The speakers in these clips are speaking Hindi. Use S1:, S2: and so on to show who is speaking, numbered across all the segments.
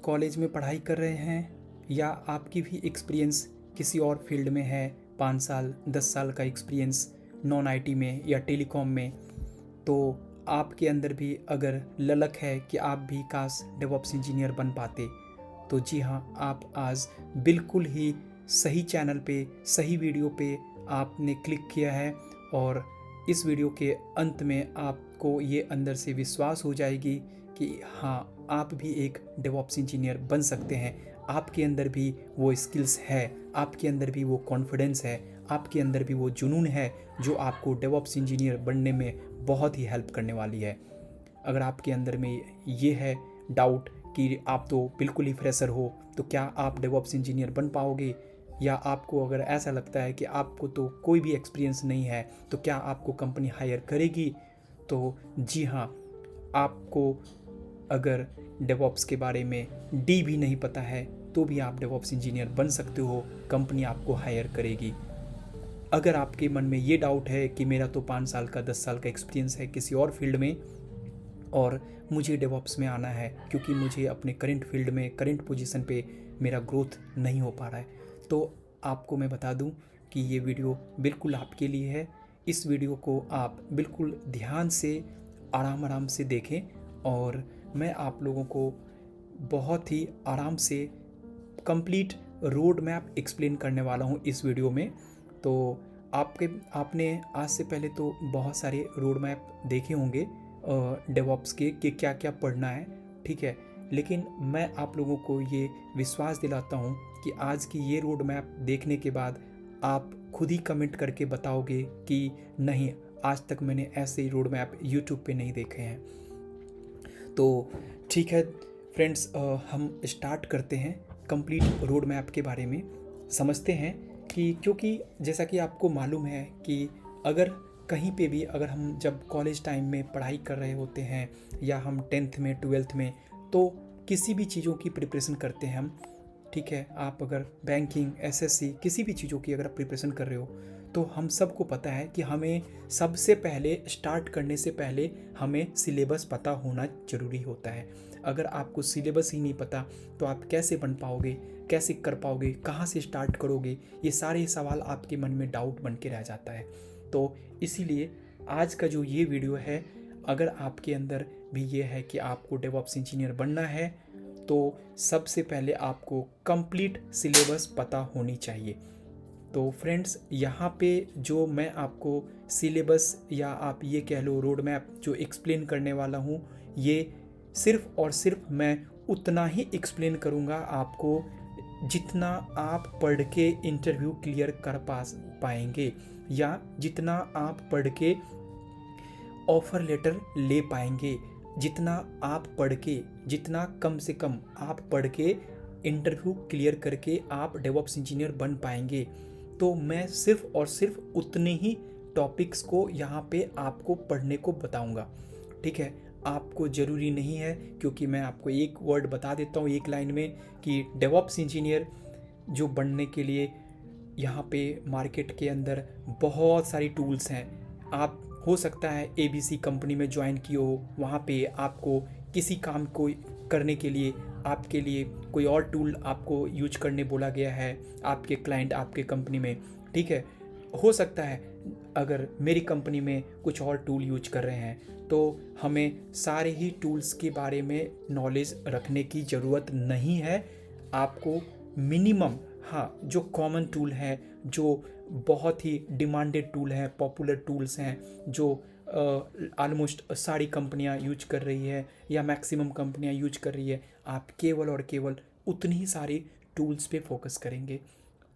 S1: कॉलेज में पढ़ाई कर रहे हैं या आपकी भी एक्सपीरियंस किसी और फील्ड में है, 5 साल 10 साल का एक्सपीरियंस नॉन आईटी में या टेलीकॉम में, तो आपके अंदर भी अगर ललक है कि आप भी काश डेवऑप्स इंजीनियर बन पाते, तो जी हाँ, आप आज बिल्कुल ही सही चैनल पे, सही वीडियो पे आपने क्लिक किया है। और इस वीडियो के अंत में आपको ये अंदर से विश्वास हो जाएगी कि हाँ, आप भी एक डेवऑप्स इंजीनियर बन सकते हैं। आपके अंदर भी वो स्किल्स है, आपके अंदर भी वो कॉन्फिडेंस है, आपके अंदर भी वो जुनून है जो आपको डेवऑप्स इंजीनियर बनने में बहुत ही हेल्प करने वाली है। अगर आपके अंदर में ये है डाउट कि आप तो बिल्कुल ही फ्रेशर हो, तो क्या आप डेवऑप्स इंजीनियर बन पाओगे, या आपको अगर ऐसा लगता है कि आपको तो कोई भी एक्सपीरियंस नहीं है, तो क्या आपको कंपनी हायर करेगी, तो जी हाँ, आपको अगर डेवऑप्स के बारे में डी भी नहीं पता है तो भी आप डेवऑप्स इंजीनियर बन सकते हो, कंपनी आपको हायर करेगी। अगर आपके मन में ये डाउट है कि मेरा तो 5 साल का 10 साल का एक्सपीरियंस है किसी और फील्ड में और मुझे डेवऑप्स में आना है क्योंकि मुझे अपने करंट फील्ड में, करंट पोजीशन पे मेरा ग्रोथ नहीं हो पा रहा है, तो आपको मैं बता दूं कि ये वीडियो बिल्कुल आपके लिए है। इस वीडियो को आप बिल्कुल ध्यान से, आराम आराम से देखें, और मैं आप लोगों को बहुत ही आराम से कंप्लीट रोड मैप एक्सप्लेन करने वाला हूँ इस वीडियो में। तो आपने आज से पहले तो बहुत सारे रोड मैप देखे होंगे डेवऑप्स के कि क्या क्या पढ़ना है, ठीक है, लेकिन मैं आप लोगों को ये विश्वास दिलाता हूँ कि आज की ये रोड मैप देखने के बाद आप खुद ही कमेंट करके बताओगे कि नहीं, आज तक मैंने ऐसे ही रोड मैप यूट्यूब पे नहीं देखे हैं। तो ठीक है फ्रेंड्स, हम स्टार्ट करते हैं कंप्लीट रोड मैप के बारे में समझते हैं कि क्योंकि जैसा कि आपको मालूम है कि अगर कहीं पे भी, अगर हम जब कॉलेज टाइम में पढ़ाई कर रहे होते हैं या हम 10th में 12th में, तो किसी भी चीज़ों की प्रिपरेशन करते हैं हम, ठीक है, आप अगर बैंकिंग, एसएससी, किसी भी चीज़ों की अगर आप प्रिपरेशन कर रहे हो, तो हम सबको पता है कि हमें सबसे पहले स्टार्ट करने से पहले हमें सिलेबस पता होना ज़रूरी होता है। अगर आपको सिलेबस ही नहीं पता तो आप कैसे बन पाओगे, कैसे कर पाओगे, कहाँ से स्टार्ट करोगे, ये सारे सवाल आपके मन में डाउट बन के रह जाता है। तो इसीलिए आज का जो ये वीडियो है, अगर आपके अंदर भी ये है कि आपको डेवऑप्स इंजीनियर बनना है, तो सबसे पहले आपको कंप्लीट सिलेबस पता होनी चाहिए। तो फ्रेंड्स, यहाँ पे जो मैं आपको सिलेबस या आप ये कह लो रोड मैप जो एक्सप्लेन करने वाला हूँ, ये सिर्फ और सिर्फ मैं उतना ही एक्सप्लेन करूँगा आपको जितना आप पढ़ के इंटरव्यू क्लियर कर पाएंगे, या जितना आप पढ़ के ऑफ़र लेटर ले पाएंगे, जितना आप पढ़ के, जितना कम से कम आप पढ़ के इंटरव्यू क्लियर करके आप डेवऑप्स इंजीनियर बन पाएंगे। तो मैं सिर्फ और सिर्फ उतने ही टॉपिक्स को यहाँ पे आपको पढ़ने को बताऊँगा, ठीक है। आपको ज़रूरी नहीं है, क्योंकि मैं आपको एक वर्ड बता देता हूँ एक लाइन में कि डेवऑप्स इंजीनियर जो बनने के लिए यहाँ पे मार्केट के अंदर बहुत सारी टूल्स हैं। आप हो सकता है एबीसी कंपनी में ज्वाइन किए हो, वहाँ पे आपको किसी काम को करने के लिए आपके लिए कोई और टूल आपको यूज करने बोला गया है, आपके क्लाइंट आपके कंपनी में, ठीक है। हो सकता है अगर मेरी कंपनी में कुछ और टूल यूज कर रहे हैं, तो हमें सारे ही टूल्स के बारे में नॉलेज रखने की ज़रूरत नहीं है। आपको मिनिमम, हाँ, जो कॉमन टूल है, जो बहुत ही डिमांडेड टूल है, पॉपुलर टूल्स हैं, जो ऑलमोस्ट सारी कंपनियां यूज कर रही है या मैक्सिमम कंपनियां यूज कर रही है, आप केवल और केवल उतनी ही सारी टूल्स पे फोकस करेंगे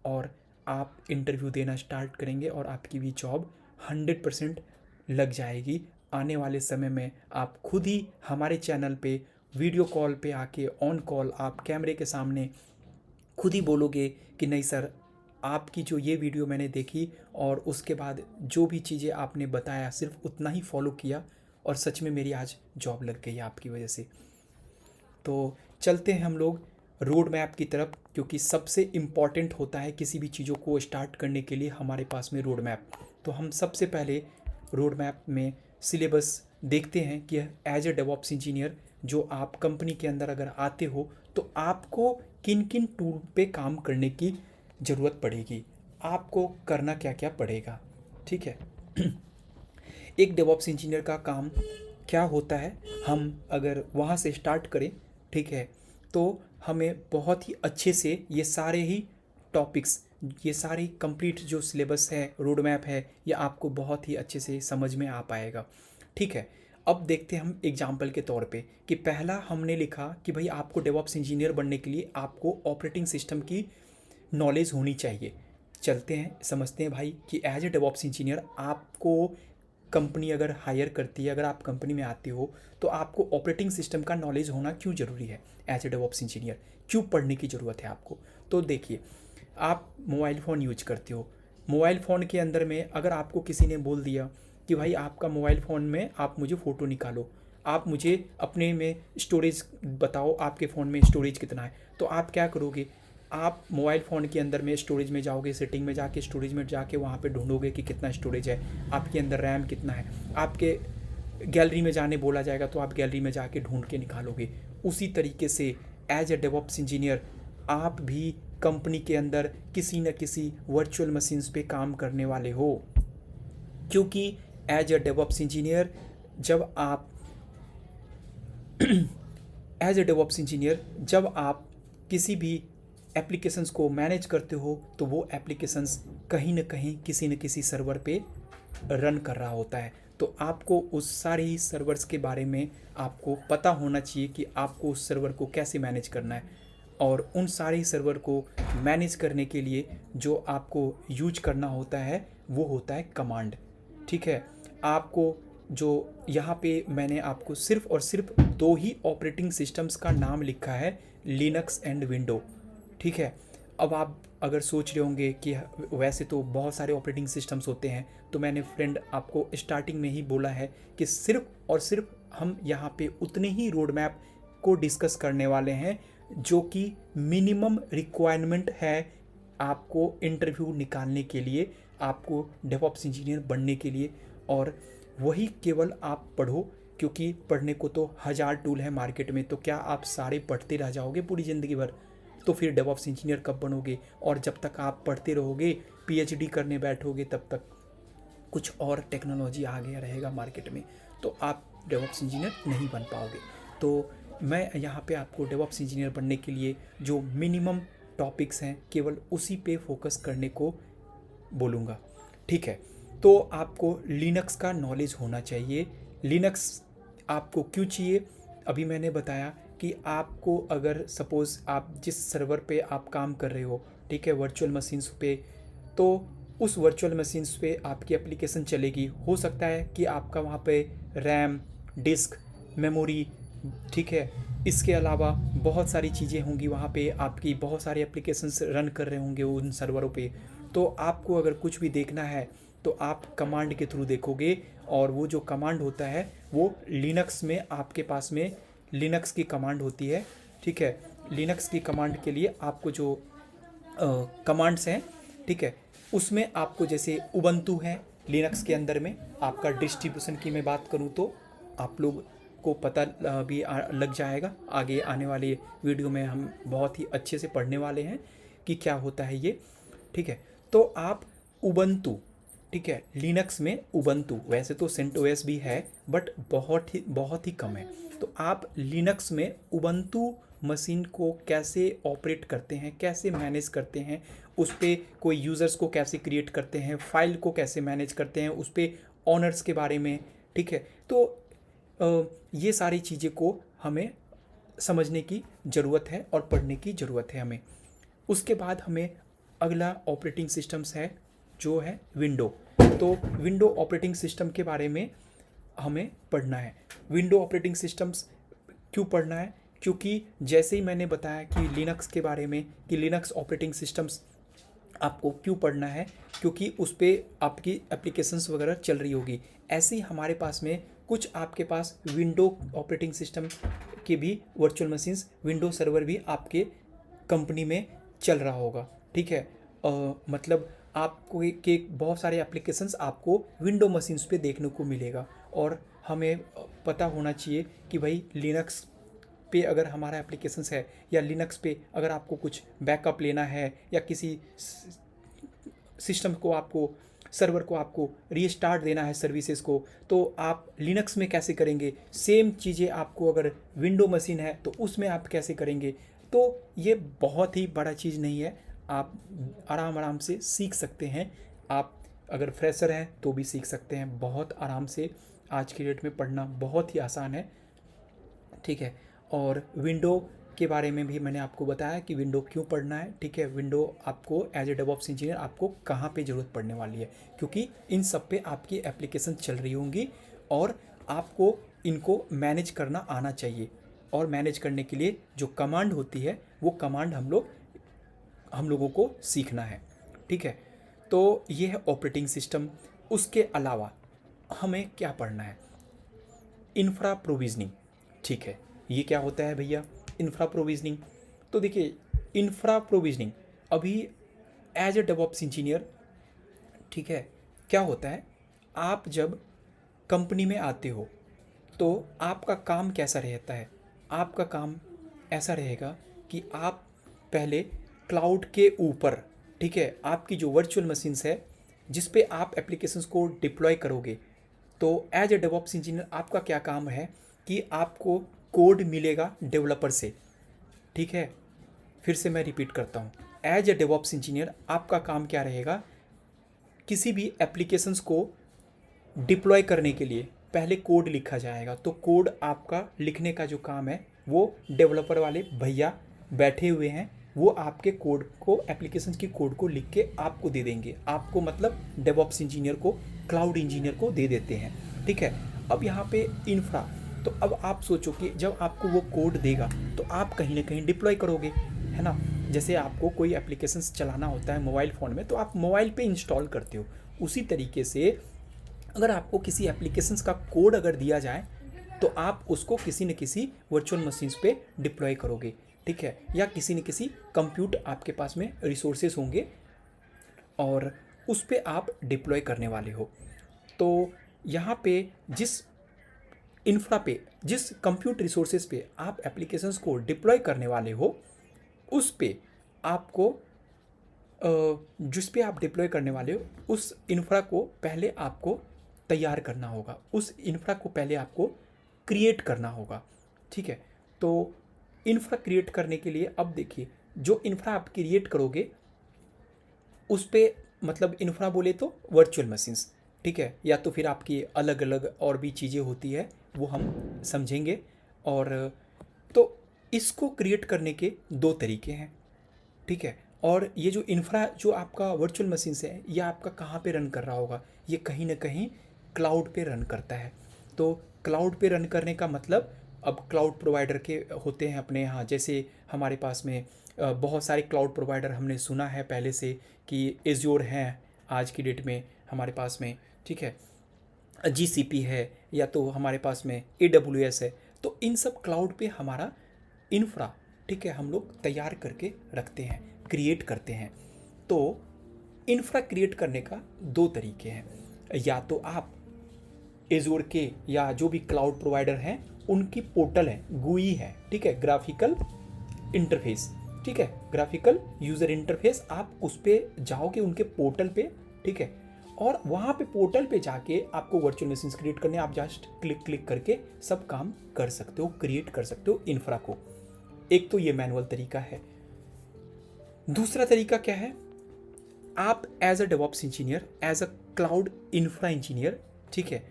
S1: और आप इंटरव्यू देना स्टार्ट करेंगे और आपकी भी जॉब 100% लग जाएगी। आने वाले समय में आप खुद ही हमारे चैनल पे वीडियो कॉल पे आके, ऑन कॉल आप कैमरे के सामने खुद ही बोलोगे कि नहीं सर, आपकी जो ये वीडियो मैंने देखी और उसके बाद जो भी चीज़ें आपने बताया सिर्फ उतना ही फॉलो किया और सच में मेरी आज जॉब लग गई आपकी वजह से। तो चलते हैं हम लोग रोड मैप की तरफ, क्योंकि सबसे इम्पॉर्टेंट होता है किसी भी चीज़ों को स्टार्ट करने के लिए हमारे पास में रोड मैप। तो हम सबसे पहले रोड मैप में सिलेबस देखते हैं कि एज ए डेवऑप्स इंजीनियर जो आप कंपनी के अंदर अगर आते हो तो आपको किन किन टूल पे काम करने की ज़रूरत पड़ेगी, आपको करना क्या क्या पड़ेगा। ठीक है। एक डेवऑप्स इंजीनियर का काम क्या होता है, हम अगर वहाँ से स्टार्ट करें, ठीक है, तो हमें बहुत ही अच्छे से ये सारे ही टॉपिक्स, ये सारी कंप्लीट जो सिलेबस है, रोड मैप है, ये आपको बहुत ही अच्छे से समझ में आ पाएगा। ठीक है। अब देखते हैं हम एग्जाम्पल के तौर पे कि पहला हमने लिखा कि भाई आपको डेवऑप्स इंजीनियर बनने के लिए आपको ऑपरेटिंग सिस्टम की नॉलेज होनी चाहिए। चलते हैं समझते हैं भाई कि एज ए डेवऑप्स इंजीनियर आपको कंपनी अगर हायर करती है, अगर आप कंपनी में आते हो तो आपको ऑपरेटिंग सिस्टम का नॉलेज होना क्यों ज़रूरी है। एज ए डेवऑप्स इंजीनियर क्यों पढ़ने की ज़रूरत है आपको। तो देखिए, आप मोबाइल फ़ोन यूज करते हो, मोबाइल फ़ोन के अंदर में अगर आपको किसी ने बोल दिया कि भाई आपका मोबाइल फ़ोन में आप मुझे फ़ोटो निकालो, आप मुझे अपने में स्टोरेज बताओ, आपके फ़ोन में स्टोरेज कितना है, तो आप क्या करोगे, आप मोबाइल फ़ोन के अंदर में स्टोरेज में जाओगे, सेटिंग में जाके स्टोरेज में जाके वहाँ पे ढूंढोगे कि कितना स्टोरेज है, आपके अंदर रैम कितना है, आपके गैलरी में जाने बोला जाएगा तो आप गैलरी में जाके ढूंढ के निकालोगे। उसी तरीके से एज ए डेवऑप्स इंजीनियर आप भी कंपनी के अंदर किसी न किसी वर्चुअल मशीन्स पे काम करने वाले हो, क्योंकि एज ए डेवऑप्स इंजीनियर जब आप एज ए डेवऑप्स इंजीनियर जब आप किसी भी एप्लीकेशंस को मैनेज करते हो तो वो एप्लीकेशंस कहीं ना कहीं किसी न किसी सर्वर पे रन कर रहा होता है। तो आपको उस सारे ही सर्वर्स के बारे में आपको पता होना चाहिए कि आपको उस सर्वर को कैसे मैनेज करना है। और उन सारे ही सर्वर को मैनेज करने के लिए जो आपको यूज करना होता है वो होता है कमांड। ठीक है। आपको जो यहाँ पे मैंने आपको सिर्फ और सिर्फ दो ही ऑपरेटिंग सिस्टम्स का नाम लिखा है, लिनक्स एंड विंडो। ठीक है। अब आप अगर सोच रहे होंगे कि वैसे तो बहुत सारे ऑपरेटिंग सिस्टम्स होते हैं, तो मैंने फ्रेंड आपको स्टार्टिंग में ही बोला है कि सिर्फ और सिर्फ हम यहाँ पे उतने ही रोड मैप को डिस्कस करने वाले हैं जो कि मिनिमम रिक्वायरमेंट है आपको इंटरव्यू निकालने के लिए, आपको डेवऑप्स इंजीनियर बनने के लिए। और वही केवल आप पढ़ो, क्योंकि पढ़ने को तो 1000 टूल है मार्केट में, तो क्या आप सारे पढ़ते रह जाओगे पूरी ज़िंदगी भर, तो फिर डेवऑप्स इंजीनियर कब बनोगे। और जब तक आप पढ़ते रहोगे, पीएचडी करने बैठोगे, तब तक कुछ और टेक्नोलॉजी आ गया रहेगा मार्केट में, तो आप डेवऑप्स इंजीनियर नहीं बन पाओगे। तो मैं यहाँ पे आपको डेवऑप्स इंजीनियर बनने के लिए जो मिनिमम टॉपिक्स हैं केवल उसी पे फोकस करने को बोलूँगा। ठीक है। तो आपको लिनक्स का नॉलेज होना चाहिए। लिनक्स आपको क्यों चाहिए, अभी मैंने बताया कि आपको अगर सपोज़ आप जिस सर्वर पे आप काम कर रहे हो, ठीक है, वर्चुअल मशीन्स पे, तो उस वर्चुअल मशीन्स पे आपकी एप्लीकेशन चलेगी। हो सकता है कि आपका वहाँ पे रैम, डिस्क, मेमोरी, ठीक है, इसके अलावा बहुत सारी चीज़ें होंगी वहाँ पे, आपकी बहुत सारे एप्लीकेशंस रन कर रहे होंगे उन सर्वरों पे। तो आपको अगर कुछ भी देखना है तो आप कमांड के थ्रू देखोगे, और वो जो कमांड होता है वो लिनक्स में आपके पास में लिनक्स की कमांड होती है। ठीक है। लिनक्स की कमांड के लिए आपको जो कमांड्स हैं, ठीक है, उसमें आपको जैसे उबंटू है लिनक्स के अंदर में, आपका डिस्ट्रीब्यूशन की मैं बात करूं तो आप लोग को पता भी लग जाएगा। आगे आने वाले वीडियो में हम बहुत ही अच्छे से पढ़ने वाले हैं कि क्या होता है ये। ठीक है। तो आप उबंटू, ठीक है, लिनक्स में उबंटू, वैसे तो सेंटोस भी है बट बहुत ही कम है। तो आप लिनक्स में उबंटू मशीन को कैसे ऑपरेट करते हैं, कैसे मैनेज करते हैं, उस पर कोई यूज़र्स को कैसे क्रिएट करते हैं, फाइल को कैसे मैनेज करते हैं, उस पर ऑनर्स के बारे में, ठीक है, तो ये सारी चीज़ें को हमें समझने की ज़रूरत है और पढ़ने की ज़रूरत है हमें। उसके बाद हमें अगला ऑपरेटिंग सिस्टम्स है जो है विंडो। तो विंडो ऑपरेटिंग सिस्टम के बारे में हमें पढ़ना है। विंडो ऑपरेटिंग सिस्टम्स क्यों पढ़ना है, क्योंकि जैसे ही मैंने बताया कि लिनक्स के बारे में कि लिनक्स ऑपरेटिंग सिस्टम्स आपको क्यों पढ़ना है, क्योंकि उस पर आपकी एप्लीकेशंस वगैरह चल रही होगी। ऐसे ही हमारे पास में कुछ आपके पास विंडो ऑपरेटिंग सिस्टम के भी वर्चुअल मशीन्स, विंडो सर्वर भी आपके कंपनी में चल रहा होगा। ठीक है। मतलब आपको के बहुत सारे एप्लीकेशंस आपको विंडो मशीन्स पे देखने को मिलेगा। और हमें पता होना चाहिए कि भाई लिनक्स पे अगर हमारा एप्लीकेशंस है या लिनक्स पे अगर आपको कुछ बैकअप लेना है या किसी सिस्टम को आपको सर्वर को आपको रीस्टार्ट देना है सर्विसेज को, तो आप लिनक्स में कैसे करेंगे। सेम चीज़ें आपको अगर विंडो मशीन है तो उसमें आप कैसे करेंगे। तो ये बहुत ही बड़ा चीज़ नहीं है, आप आराम आराम से सीख सकते हैं। आप अगर फ्रेशर हैं तो भी सीख सकते हैं बहुत आराम से। आज की डेट में पढ़ना बहुत ही आसान है, ठीक है। और विंडो के बारे में भी मैंने आपको बताया कि विंडो क्यों पढ़ना है, ठीक है। विंडो आपको एज ए डेवऑप्स इंजीनियर आपको कहाँ पे ज़रूरत पड़ने वाली है, क्योंकि इन सब पे आपकी एप्लीकेशन चल रही होंगी और आपको इनको मैनेज करना आना चाहिए। और मैनेज करने के लिए जो कमांड होती है वो कमांड हम लोगों को सीखना है, ठीक है। तो ये है ऑपरेटिंग सिस्टम। उसके अलावा हमें क्या पढ़ना है, इंफ्रा प्रोविजनिंग, ठीक है। ये क्या होता है भैया इंफ्रा प्रोविजनिंग। तो देखिए इंफ्रा प्रोविजनिंग अभी एज ए डेवऑप्स इंजीनियर, ठीक है, क्या होता है, आप जब कंपनी में आते हो तो आपका काम कैसा रहता है। आपका काम ऐसा रहेगा कि आप पहले क्लाउड के ऊपर, ठीक है, आपकी जो वर्चुअल मशीन्स है जिस पे आप एप्लीकेशंस को डिप्लॉय करोगे, तो एज ए डेवऑप्स इंजीनियर आपका क्या काम है कि आपको कोड मिलेगा डेवलपर से, ठीक है। फिर से मैं रिपीट करता हूँ, एज ए डेवऑप्स इंजीनियर आपका काम क्या रहेगा, किसी भी एप्लीकेशंस को डिप्लॉय करने के लिए पहले कोड लिखा जाएगा। तो कोड आपका लिखने का जो काम है वो डेवलपर वाले भैया बैठे हुए हैं, वो आपके कोड को, एप्लीकेशन की कोड को लिख के आपको दे देंगे। आपको मतलब डेवऑप्स इंजीनियर को, क्लाउड इंजीनियर को दे देते हैं, ठीक है। अब यहाँ पे इंफ्रा, तो अब आप सोचो कि जब आपको वो कोड देगा तो आप कहीं ना कहीं डिप्लॉय करोगे, है ना। जैसे आपको कोई एप्लीकेशंस चलाना होता है मोबाइल फ़ोन में तो आप मोबाइल पे इंस्टॉल करते हो, उसी तरीके से अगर आपको किसी एप्लीकेशंस का कोड अगर दिया जाए तो आप उसको किसी न किसी वर्चुअल मशीन्स पे डिप्लॉय करोगे, ठीक है। या किसी न किसी कंप्यूटर आपके पास में रिसोर्सेज होंगे और उस पे आप डिप्लॉय करने वाले हो। तो यहाँ पे जिस इंफ्रा पे, जिस कंप्यूट रिसोर्सेज पे आप एप्लीकेशंस को डिप्लॉय करने वाले हो, उस पे आपको जिस पे आप डिप्लॉय करने वाले हो उस इंफ्रा को पहले आपको तैयार करना होगा, उस इंफ्रा को पहले आपको क्रिएट करना होगा, ठीक है। तो इंफ्रा क्रिएट करने के लिए अब देखिए, जो इंफ्रा आप क्रिएट करोगे उस पे, मतलब इंफ्रा बोले तो वर्चुअल मशीन्स, ठीक है, या तो फिर आपकी अलग अलग और भी चीज़ें होती है वो हम समझेंगे। और तो इसको क्रिएट करने के दो तरीके हैं, ठीक है। और ये जो इंफ्रा जो आपका वर्चुअल मशीन्स है ये आपका कहाँ पे रन कर रहा होगा, ये कहीं ना कहीं क्लाउड पे रन करता है। तो क्लाउड पे रन करने का मतलब, अब क्लाउड प्रोवाइडर के होते हैं अपने यहाँ, जैसे हमारे पास में बहुत सारे क्लाउड प्रोवाइडर हमने सुना है पहले से कि एज्योर हैं आज की डेट में हमारे पास में, ठीक है, GCP है, या तो हमारे पास में AWS है। तो इन सब क्लाउड पे हमारा इंफ्रा, ठीक है, हम लोग तैयार करके रखते हैं, क्रिएट करते हैं। तो इंफ्रा क्रिएट करने का दो तरीके हैं, या तो आप एज्योर के या जो भी क्लाउड प्रोवाइडर हैं उनकी पोर्टल है, GUI है, ठीक है, ग्राफिकल इंटरफेस, ठीक है, ग्राफिकल यूज़र इंटरफेस, आप उस पर जाओगे उनके पोर्टल पे, ठीक है। और वहाँ पे पोर्टल पे जाके आपको वर्चुअल मशीन्स क्रिएट करने, आप जस्ट क्लिक करके सब काम कर सकते हो, क्रिएट कर सकते हो इंफ्रा को। एक तो ये मैनुअल तरीका है। दूसरा तरीका क्या है, आप as a DevOps engineer, as a cloud infra engineer, ठीक है,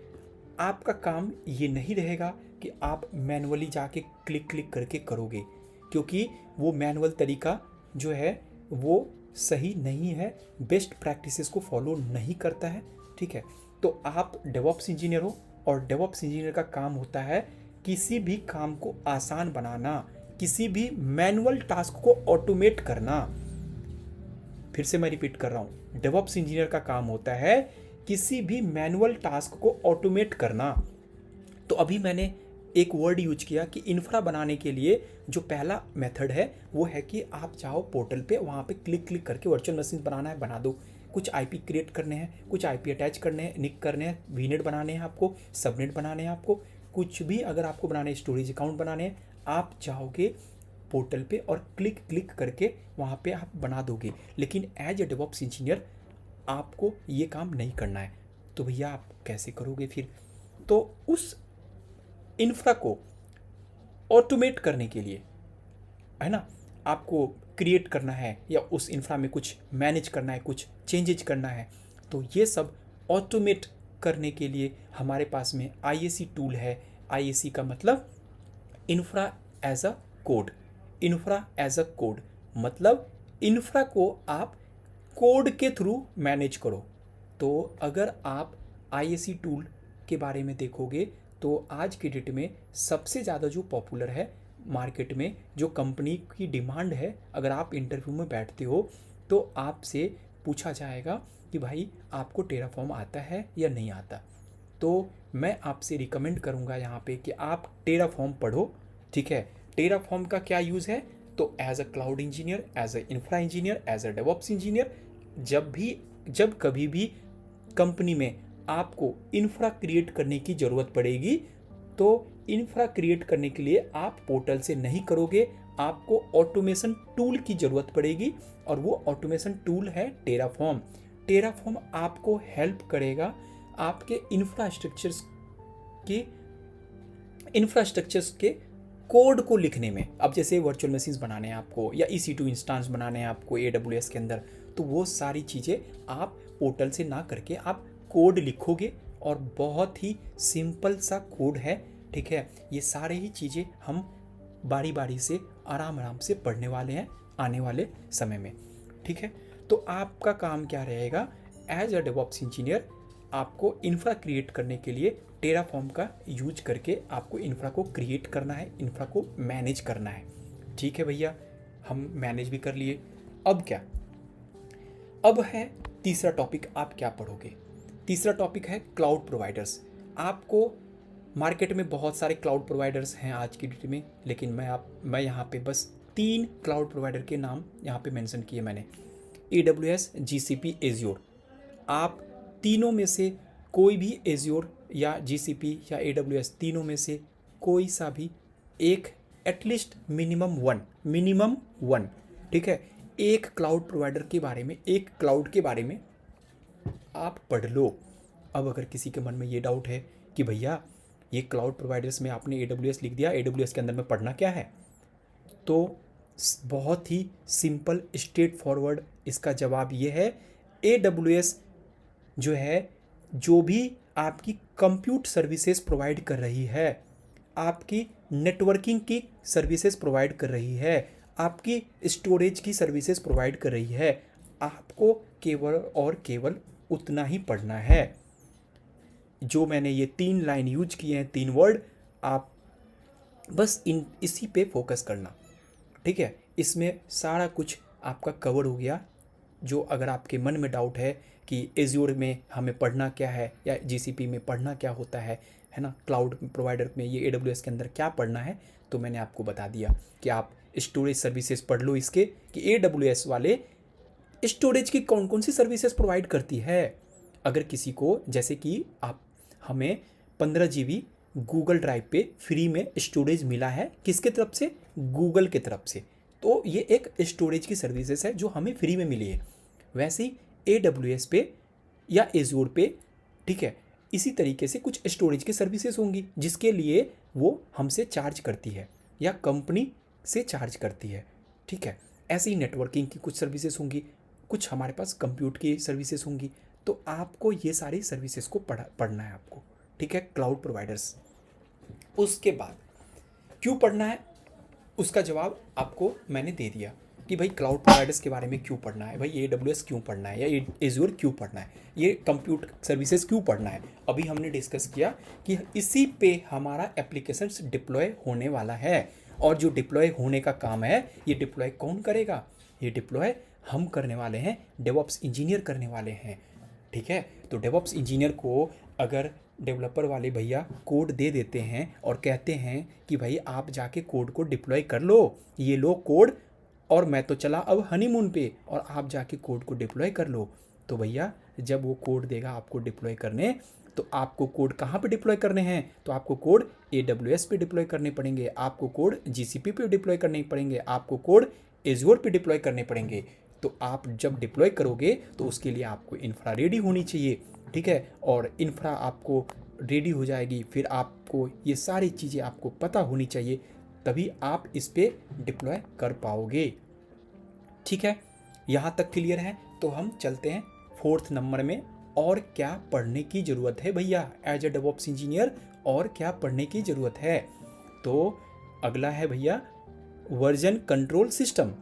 S1: आपका काम ये नहीं रहेगा कि आप मैनुअली जाके क्लिक करके करोगे, क्योंकि वो मैनुअल तरीका जो है वो सही नहीं है, बेस्ट प्रैक्टिसेस को फॉलो नहीं करता है, ठीक है। तो आप डेवऑप्स इंजीनियर हो और डेवऑप्स इंजीनियर का काम होता है किसी भी काम को आसान बनाना, किसी भी मैनुअल टास्क को ऑटोमेट करना। फिर से मैं रिपीट कर रहा हूँ, डेवऑप्स इंजीनियर का काम होता है किसी भी मैनुअल टास्क को ऑटोमेट करना। तो अभी मैंने एक वर्ड यूज किया कि इंफ्रा बनाने के लिए जो पहला मेथड है वो है कि आप जाओ पोर्टल पे, वहाँ पे क्लिक करके वर्चुअल मशीन बनाना है बना दो, कुछ आईपी क्रिएट करने हैं, कुछ आईपी अटैच करने हैं, निक करने हैं, वीनेट बनाने हैं आपको, सबनेट बनाने हैं आपको, कुछ भी अगर आपको बनाने हैं, स्टोरेज अकाउंट बनाने हैं, आप जाओगे पोर्टल पे और क्लिक करके वहाँ पे आप बना दोगे। लेकिन एज ए डेवऑप्स इंजीनियर आपको ये काम नहीं करना है। तो भैया आप कैसे करोगे फिर? तो उस इंफ्रा को ऑटोमेट करने के लिए, है ना, आपको क्रिएट करना है या उस इंफ्रा में कुछ मैनेज करना है, कुछ चेंजेज करना है, तो ये सब ऑटोमेट करने के लिए हमारे पास में आईएसी टूल है। आईएसी का मतलब infra as a code. Infra as a code मतलब इंफ्रा को आप कोड के थ्रू मैनेज करो। तो अगर आप आईएसी टूल के बारे में देखोगे तो आज की डेट में सबसे ज़्यादा जो पॉपुलर है मार्केट में, जो कंपनी की डिमांड है, अगर आप इंटरव्यू में बैठते हो तो आपसे पूछा जाएगा कि भाई आपको टेराफॉर्म आता है या नहीं आता। तो मैं आपसे रिकमेंड करूँगा यहाँ पे कि आप टेराफॉर्म पढ़ो। ठीक है, टेराफॉर्म का क्या यूज़ है? तो as a cloud engineer, as a infra engineer, as a DevOps engineer, जब कभी भी कंपनी में आपको इंफ्रा क्रिएट करने की ज़रूरत पड़ेगी तो इंफ्रा क्रिएट करने के लिए आप पोर्टल से नहीं करोगे, आपको ऑटोमेशन टूल की ज़रूरत पड़ेगी और वो ऑटोमेशन टूल है टेराफॉर्म। टेराफॉर्म आपको हेल्प करेगा आपके इंफ्रास्ट्रक्चर्स के कोड को लिखने में। अब जैसे वर्चुअल मशीन्स बनाने हैं आपको या EC2 इंस्टांस बनाने हैं आपको AWS के अंदर, तो वो सारी चीज़ें आप पोर्टल से ना करके आप कोड लिखोगे और बहुत ही सिंपल सा कोड है। ठीक है, ये सारे ही चीज़ें हम बारी बारी से आराम से पढ़ने वाले हैं आने वाले समय में। ठीक है, तो आपका काम क्या रहेगा? एज अ डेवऑप्स इंजीनियर आपको इंफ्रा क्रिएट करने के लिए टेराफॉर्म का यूज करके आपको इंफ्रा को क्रिएट करना है, इंफ्रा को मैनेज करना है। ठीक है भैया, हम मैनेज भी कर लिए। अब क्या? अब है तीसरा टॉपिक, आप क्या पढ़ोगे? तीसरा टॉपिक है क्लाउड प्रोवाइडर्स। आपको मार्केट में बहुत सारे क्लाउड प्रोवाइडर्स हैं आज की डेट में, लेकिन मैं यहाँ पे बस 3 क्लाउड प्रोवाइडर के नाम यहाँ पे मेंशन किए मैंने। AWS, GCP, azure. आप तीनों में से कोई भी एज्योर या GCP या AWS तीनों में से कोई सा भी एक, एटलीस्ट मिनिमम वन, ठीक है, एक क्लाउड प्रोवाइडर के बारे में, एक क्लाउड के बारे में आप पढ़ लो। अब अगर किसी के मन में ये डाउट है कि भैया ये क्लाउड प्रोवाइडर्स में आपने AWS लिख दिया, AWS के अंदर में पढ़ना क्या है? तो बहुत ही सिंपल स्ट्रेट फॉरवर्ड इसका जवाब ये है, AWS जो है, जो भी आपकी कंप्यूट सर्विसेज प्रोवाइड कर रही है, आपकी नेटवर्किंग की सर्विसेज प्रोवाइड कर रही है, आपकी स्टोरेज की सर्विसेज प्रोवाइड कर रही है, आपको केवल और केवल उतना ही पढ़ना है। जो मैंने ये 3 लाइन यूज किए हैं, 3 वर्ड, आप बस इसी पे फोकस करना। ठीक है, इसमें सारा कुछ आपका कवर हो गया। जो अगर आपके मन में डाउट है कि एज्योर में हमें पढ़ना क्या है या GCP में पढ़ना क्या होता है ना, क्लाउड प्रोवाइडर में ये AWS के अंदर क्या पढ़ना है, तो मैंने आपको बता दिया कि आप स्टोरेज सर्विसेज पढ़ लो इसके, कि AWS वाले स्टोरेज की कौन कौन सी सर्विसेज प्रोवाइड करती है। अगर किसी को, जैसे कि आप, हमें 15 GB गूगल ड्राइव पे फ्री में स्टोरेज मिला है, किसके तरफ से? गूगल के तरफ से। तो ये एक स्टोरेज की सर्विसेज है जो हमें फ्री में मिली है। वैसे ही AWS पे या एज्योर पे, ठीक है, इसी तरीके से कुछ स्टोरेज की सर्विसेज होंगी जिसके लिए वो हमसे चार्ज करती है या कंपनी से चार्ज करती है। ठीक है, ऐसे ही नेटवर्किंग की कुछ सर्विसेज होंगी, कुछ हमारे पास कंप्यूट की सर्विसेज होंगी। तो आपको ये सारी सर्विसेज को पढ़ना है आपको। ठीक है, क्लाउड प्रोवाइडर्स। उसके बाद क्यों पढ़ना है, उसका जवाब आपको मैंने दे दिया कि भाई क्लाउड प्रोवाइडर्स के बारे में क्यों पढ़ना है, भाई AWS क्यों पढ़ना है या एज्योर क्यों पढ़ना है, ये कंप्यूट सर्विसेज क्यों पढ़ना है। अभी हमने डिस्कस किया कि इसी पे हमारा एप्लीकेशंस डिप्लॉय होने वाला है, और जो डिप्लॉय होने का काम है, ये डिप्लॉय कौन करेगा? ये डिप्लॉय हम करने वाले हैं, डेवऑप्स इंजीनियर करने वाले हैं। ठीक है, तो डेवऑप्स इंजीनियर को अगर डेवलपर वाले भैया कोड दे देते हैं और कहते हैं कि भाई आप जाके कोड को डिप्लॉय कर लो, ये लो कोड और मैं तो चला अब हनीमून पे, और आप जाके कोड को डिप्लॉय कर लो, तो भैया जब वो कोड देगा आपको डिप्लॉय करने, तो आपको कोड कहाँ पे डिप्लॉय करने हैं, तो आपको कोड AWS पे डिप्लॉय करने पड़ेंगे, आपको कोड GCP पे डिप्लॉय करने पड़ेंगे, आपको कोड एज्योर पे डिप्लॉय करने पड़ेंगे। तो आप जब डिप्लॉय करोगे तो उसके लिए आपको इंफ्रा रेडी होनी चाहिए, ठीक है। और इंफ्रा आपको रेडी हो जाएगी, फिर आपको ये सारी चीज़ें आपको पता होनी चाहिए, तभी आप इस पर डिप्लॉय कर पाओगे, ठीक है। यहाँ तक क्लियर है। तो हम चलते हैं 4th नंबर में, और क्या पढ़ने की ज़रूरत है भैया एज ए डेवऑप्स इंजीनियर, और क्या पढ़ने की ज़रूरत है। तो अगला है भैया वर्जन कंट्रोल सिस्टम।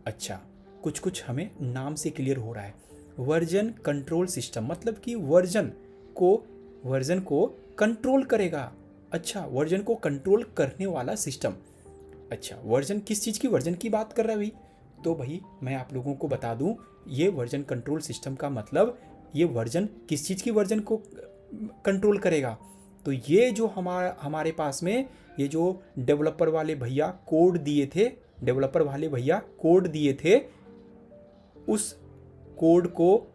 S1: अच्छा, कुछ कुछ हमें नाम से क्लियर हो रहा है। वर्जन कंट्रोल सिस्टम मतलब कि वर्जन को कंट्रोल करेगा। अच्छा, वर्जन को कंट्रोल करने वाला सिस्टम। अच्छा, वर्जन किस चीज़ की वर्जन की बात कर रहा है भाई, तो भाई मैं आप लोगों को बता दूं, ये वर्जन कंट्रोल सिस्टम का मतलब ये वर्जन किस चीज़ की वर्जन को कंट्रोल करेगा। तो ये जो हमारे पास में ये जो डेवलपर वाले भैया कोड दिए थे, उस कोड को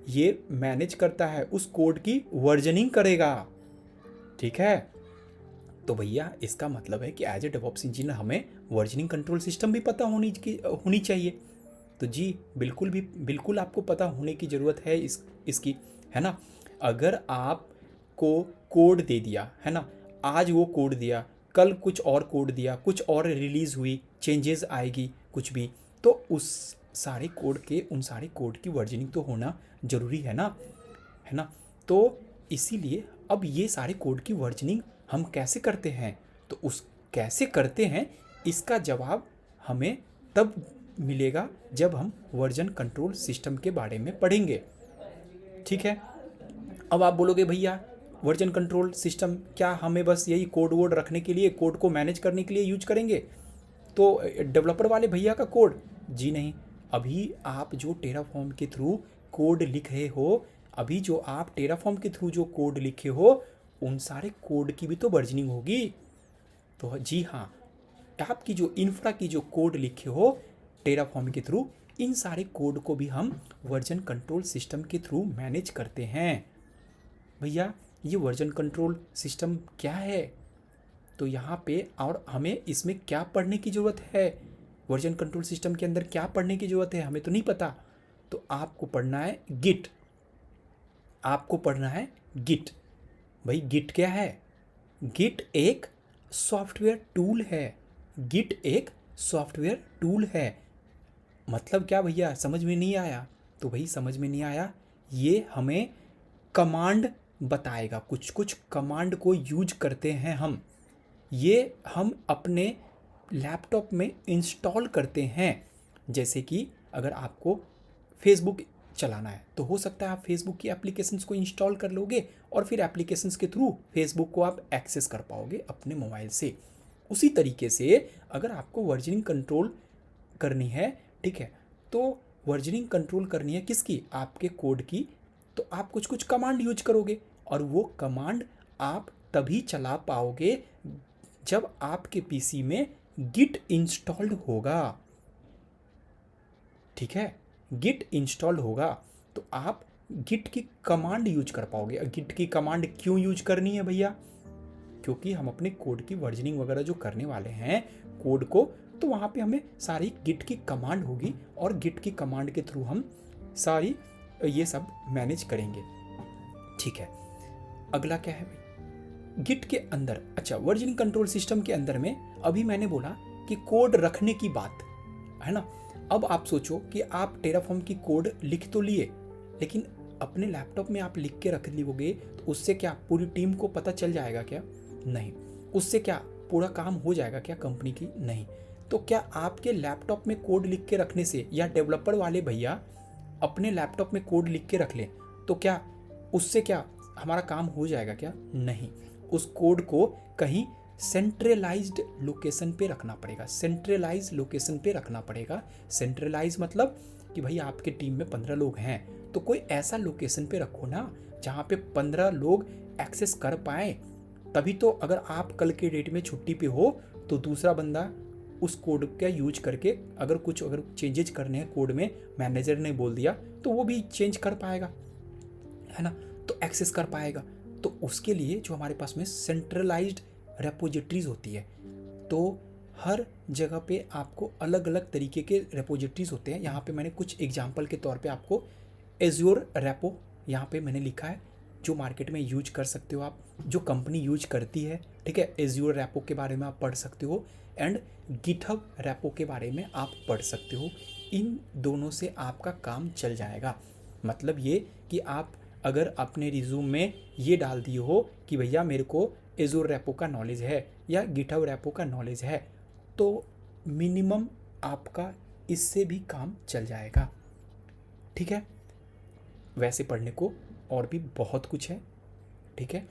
S1: ये मैनेज करता है, उस कोड की वर्जनिंग करेगा, ठीक है। तो भैया इसका मतलब है कि एज ए डेवऑप्स इंजीनियर हमें वर्जनिंग कंट्रोल सिस्टम भी पता होनी चाहिए। तो जी बिल्कुल आपको पता होने की ज़रूरत है इसकी, है ना। अगर आपको कोड दे दिया है ना, आज वो कोड दिया, कल कुछ और कोड दिया, कुछ और रिलीज़ हुई, चेंजेस आएगी कुछ भी, तो उन सारे कोड की वर्जनिंग तो होना ज़रूरी है ना, है ना। तो इसीलिए अब ये सारे कोड की वर्जनिंग हम कैसे करते हैं, तो कैसे करते हैं इसका जवाब हमें तब मिलेगा जब हम वर्जन कंट्रोल सिस्टम के बारे में पढ़ेंगे, ठीक है। अब आप बोलोगे भैया वर्जन कंट्रोल सिस्टम क्या हमें बस यही कोड वोड रखने के लिए, कोड को मैनेज करने के लिए यूज करेंगे, तो डेवलपर वाले भैया का कोड? जी नहीं। अभी आप जो टेराफॉर्म के थ्रू कोड लिख रहे हो, उन सारे कोड की भी तो वर्जनिंग होगी। तो जी हाँ, आपकी जो इंफ्रा की जो कोड लिखे हो टेराफॉर्म के थ्रू, इन सारे कोड को भी हम वर्जन कंट्रोल सिस्टम के थ्रू मैनेज करते हैं। भैया ये वर्जन कंट्रोल सिस्टम क्या है, तो यहाँ पे और हमें इसमें क्या पढ़ने की ज़रूरत है, वर्जन कंट्रोल सिस्टम के अंदर क्या पढ़ने की ज़रूरत है, हमें तो नहीं पता। तो आपको पढ़ना है गिट, भाई गिट क्या है? गिट एक सॉफ्टवेयर टूल है। मतलब क्या भैया, समझ में नहीं आया? तो भाई समझ में नहीं आया, ये हमें कमांड बताएगा, कुछ कमांड को यूज करते हैं हम, ये हम अपने लैपटॉप में इंस्टॉल करते हैं। जैसे कि अगर आपको फेसबुक चलाना है तो हो सकता है आप फेसबुक की एप्लीकेशंस को इंस्टॉल कर लोगे और फिर एप्लीकेशंस के थ्रू फेसबुक को आप एक्सेस कर पाओगे अपने मोबाइल से। उसी तरीके से अगर आपको वर्जनिंग कंट्रोल करनी है, ठीक है, तो वर्जनिंग कंट्रोल करनी है किसकी? आपके कोड की। तो आप कुछ कमांड यूज करोगे और वो कमांड आप तभी चला पाओगे जब आपके पीसी में गिट इंस्टॉल्ड होगा, ठीक है। गिट इंस्टॉल्ड होगा तो आप गिट की कमांड यूज कर पाओगे। गिट की कमांड क्यों यूज करनी है भैया? क्योंकि हम अपने कोड की वर्जनिंग वगैरह जो करने वाले हैं कोड को, तो वहाँ पे हमें सारी गिट की कमांड होगी और गिट की कमांड के थ्रू हम सारी ये सब मैनेज करेंगे, ठीक है। अगला क्या है भाई गिट के अंदर? अच्छा, वर्जनिंग कंट्रोल सिस्टम के अंदर में अभी मैंने बोला कि कोड रखने की बात है ना। अब आप सोचो कि आप टेराफॉर्म की कोड लिख तो लिए, लेकिन अपने लैपटॉप में आप लिख के रख लोगे तो उससे क्या पूरी टीम को पता चल जाएगा क्या? नहीं। उससे क्या पूरा काम हो जाएगा क्या कंपनी की? नहीं। तो क्या आपके लैपटॉप में कोड लिख के रखने से, या डेवलपर वाले भैया अपने लैपटॉप में कोड लिख के रख लें, तो क्या उससे क्या हमारा काम हो जाएगा क्या? नहीं। उस कोड को कहीं सेंट्रलाइज्ड लोकेशन पे रखना पड़ेगा। सेंट्रलाइज मतलब कि भाई आपके टीम में 15 लोग हैं, तो कोई ऐसा लोकेशन पे रखो ना जहाँ पे 15 लोग एक्सेस कर पाए। तभी तो अगर आप कल के डेट में छुट्टी पे हो तो दूसरा बंदा उस कोड का यूज करके अगर चेंजेज करने हैं कोड में, मैनेजर ने बोल दिया तो वो भी चेंज कर पाएगा, है ना, तो एक्सेस कर पाएगा। तो उसके लिए जो हमारे पास में सेंट्रलाइज्ड रेपोजिटरीज होती है, तो हर जगह पे आपको अलग अलग तरीके के रेपोजिटरीज होते हैं। यहाँ पे मैंने कुछ एग्जांपल के तौर पे आपको एज्योर रेपो यहाँ पे मैंने लिखा है, जो मार्केट में यूज कर सकते हो आप, जो कंपनी यूज करती है, ठीक है। एज्योर रेपो के बारे में आप पढ़ सकते हो एंड गिटहब रेपो के बारे में आप पढ़ सकते हो। इन दोनों से आपका काम चल जाएगा। मतलब ये कि आप अगर अपने रिज्यूम में ये डाल दिए हो कि भैया मेरे को एज्योर रेपो का नॉलेज है या गिटहब रेपो का नॉलेज है, तो मिनिमम आपका इससे भी काम चल जाएगा, ठीक है। वैसे पढ़ने को और भी बहुत कुछ है, ठीक है।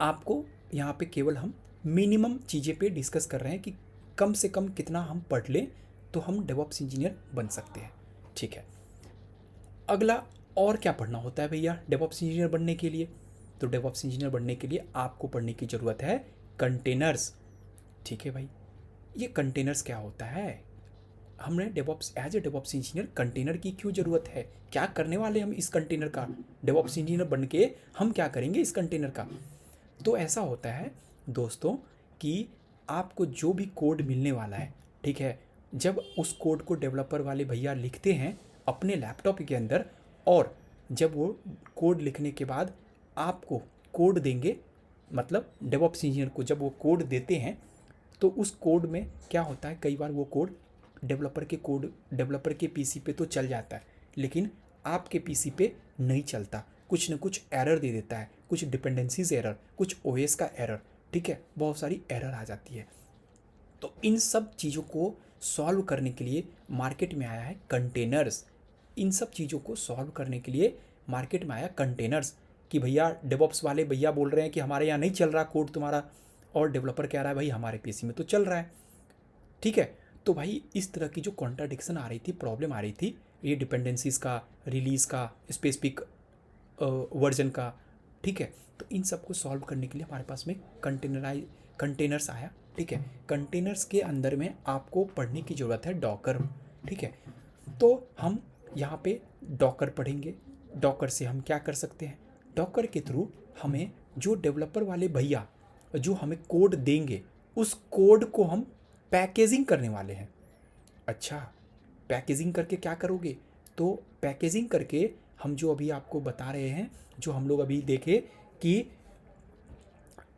S1: आपको यहाँ पे केवल हम मिनिमम चीज़ें पे डिस्कस कर रहे हैं कि कम से कम कितना हम पढ़ लें तो हम डेवऑप्स इंजीनियर बन सकते हैं, ठीक है। अगला और क्या पढ़ना होता है भैया डेवऑप्स इंजीनियर बनने के लिए? तो डेवऑप्स इंजीनियर बनने के लिए आपको पढ़ने की ज़रूरत है कंटेनर्स, ठीक है भाई। ये कंटेनर्स क्या होता है? हमने DevOps as a DevOps engineer container की क्यों ज़रूरत है? क्या करने वाले हम इस कंटेनर का? डेवऑप्स इंजीनियर बन के हम क्या करेंगे इस कंटेनर का? तो ऐसा होता है दोस्तों कि आपको जो भी कोड मिलने वाला है, ठीक है, जब उस कोड को डेवलपर वाले भैया लिखते हैं अपने लैपटॉप के अंदर, और जब वो कोड लिखने के बाद आपको कोड देंगे, मतलब डेवऑप्स इंजीनियर को जब वो कोड देते हैं, तो उस कोड में क्या होता है, कई बार वो कोड डेवलपर के पीसी पे तो चल जाता है, लेकिन आपके पीसी पे नहीं चलता, कुछ न कुछ एरर दे देता है, कुछ डिपेंडेंसीज एरर, कुछ ओएस का एरर, ठीक है, बहुत सारी एरर आ जाती है। तो इन सब चीज़ों को सॉल्व करने के लिए मार्केट में आया है कंटेनर्स। इन सब चीज़ों को सॉल्व करने के लिए मार्केट में आया कंटेनर्स कि भैया डेवऑप्स वाले भैया बोल रहे हैं कि हमारे यहाँ नहीं चल रहा कोड तुम्हारा, और डेवलपर कह रहा है भाई हमारे पीसी में तो चल रहा है, ठीक है। तो भाई इस तरह की जो कॉन्ट्राडिक्शन आ रही थी, प्रॉब्लम आ रही थी, ये डिपेंडेंसीज का, रिलीज़ का, स्पेसिफिक वर्जन का, ठीक है, तो इन सब को सॉल्व करने के लिए हमारे पास में कंटेनर्स आया, ठीक है। कंटेनर्स के अंदर में आपको पढ़ने की ज़रूरत है डॉकर, ठीक है। तो हम यहाँ पे डॉकर पढ़ेंगे। डॉकर से हम क्या कर सकते हैं? डॉकर के थ्रू हमें जो डेवलपर वाले भैया जो हमें कोड देंगे, उस कोड को हम पैकेजिंग करने वाले हैं। अच्छा, पैकेजिंग करके क्या करोगे? तो पैकेजिंग करके हम जो अभी आपको बता रहे हैं, जो हम लोग अभी देखे कि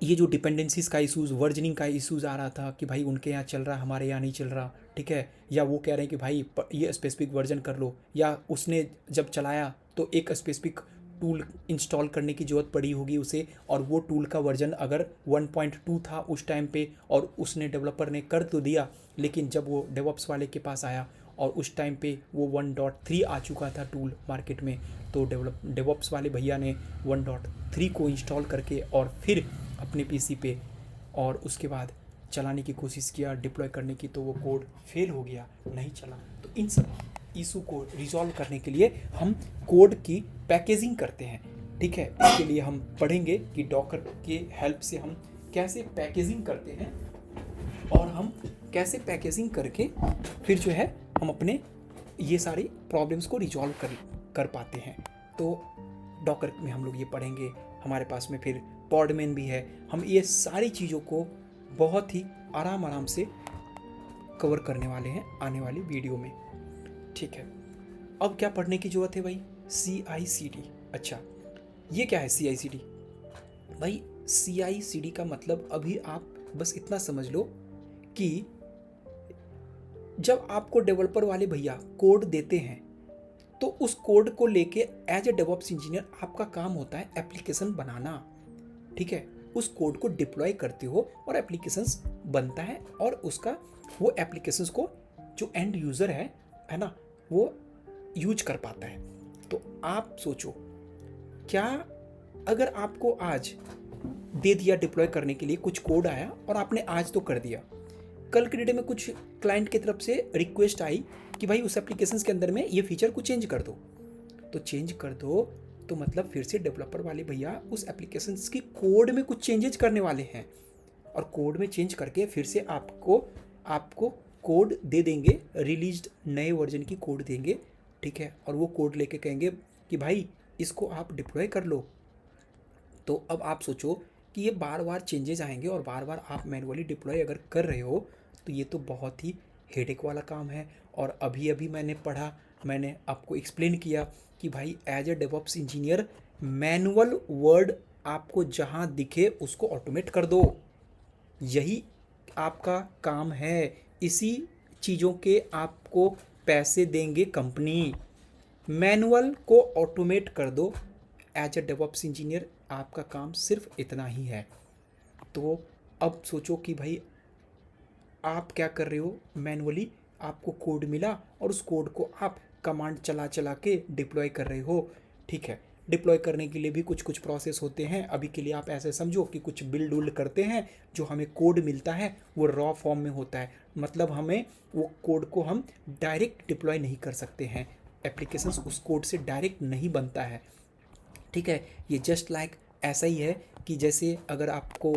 S1: ये जो डिपेंडेंसीज का इशूज़, वर्जनिंग का इशूज़ आ रहा था कि भाई उनके यहाँ चल रहा, हमारे यहाँ नहीं चल रहा, ठीक है, या वो कह रहे हैं कि भाई ये स्पेसिफिक वर्जन कर लो, या उसने जब चलाया तो एक स्पेसिफिक टूल इंस्टॉल करने की ज़रूरत पड़ी होगी उसे, और वो टूल का वर्जन अगर 1.2 था उस टाइम पे, और उसने डेवलपर ने कर तो दिया, लेकिन जब वो डेवऑप्स वाले के पास आया और उस टाइम पे वो 1.3 आ चुका था टूल मार्केट में, तो डेवऑप्स वाले भैया ने 1.3 को इंस्टॉल करके और फिर अपने पीसी पे, और उसके बाद चलाने की कोशिश किया, डिप्लॉय करने की, तो वो कोड फेल हो गया, नहीं चला। तो इन सब इशू को रिजॉल्व करने के लिए हम कोड की पैकेजिंग करते हैं, ठीक है। इसके लिए हम पढ़ेंगे कि डॉकर के हेल्प से हम कैसे पैकेजिंग करते हैं, और हम कैसे पैकेजिंग करके फिर जो है हम अपने ये सारी प्रॉब्लम्स को रिजॉल्व कर पाते हैं। तो डॉकर में हम लोग ये पढ़ेंगे। हमारे पास में फिर पॉडमैन भी है। हम ये सारी चीज़ों को बहुत ही आराम से कवर करने वाले हैं आने वाली वीडियो में, ठीक है। अब क्या पढ़ने की ज़रूरत है भाई? CI/CD। अच्छा, ये क्या है CI/CD? भाई CI/CD का मतलब अभी आप बस इतना समझ लो कि जब आपको डेवलपर वाले भैया कोड देते हैं, तो उस कोड को लेके एज ए डेवऑप्स इंजीनियर आपका काम होता है एप्लीकेशन बनाना, ठीक है। उस कोड को डिप्लॉय करते हो और एप्लीकेशंस बनता है, और उसका वो एप्लीकेशंस को जो एंड यूज़र है ना, वो यूज कर पाता है। तो आप सोचो, क्या अगर आपको आज दे दिया डिप्लॉय करने के लिए, कुछ कोड आया और आपने आज तो कर दिया, कल के डेट में कुछ क्लाइंट की तरफ से रिक्वेस्ट आई कि भाई उस एप्लीकेशंस के अंदर में ये फीचर को चेंज कर दो, तो चेंज कर दो, तो मतलब फिर से डेवलपर वाले भैया उस एप्लीकेशंस की कोड में कुछ चेंजेज करने वाले हैं, और कोड में चेंज करके फिर से आपको आपको कोड दे देंगे, रिलीज्ड नए वर्जन की कोड देंगे, ठीक है, और वो कोड लेके कहेंगे कि भाई इसको आप डिप्लॉय कर लो। तो अब आप सोचो कि ये बार बार चेंजेस आएंगे और बार बार आप मैनुअली डिप्लॉय अगर कर रहे हो तो ये तो बहुत ही हेडेक वाला काम है। और अभी अभी मैंने पढ़ा, मैंने आपको एक्सप्लेन किया कि भाई as a DevOps engineer manual word आपको जहाँ दिखे उसको ऑटोमेट कर दो, यही आपका काम है। इसी चीज़ों के आपको पैसे देंगे कंपनी। मैनुअल को ऑटोमेट कर दो। एज ए डेवऑप्स इंजीनियर आपका काम सिर्फ इतना ही है। तो अब सोचो कि भाई आप क्या कर रहे हो, मैनुअली आपको कोड मिला और उस कोड को आप कमांड चला चला के डिप्लॉय कर रहे हो, ठीक है। डिप्लॉय करने के लिए भी कुछ कुछ प्रोसेस होते हैं। अभी के लिए आप ऐसे समझो कि कुछ बिल्ड उल्ड करते हैं, जो हमें कोड मिलता है वो रॉ फॉर्म में होता है, मतलब हमें वो कोड को हम डायरेक्ट डिप्लॉय नहीं कर सकते हैं, एप्लीकेशंस उस कोड से डायरेक्ट नहीं बनता है, ठीक है। ये जस्ट लाइक ऐसा ही है कि जैसे अगर आपको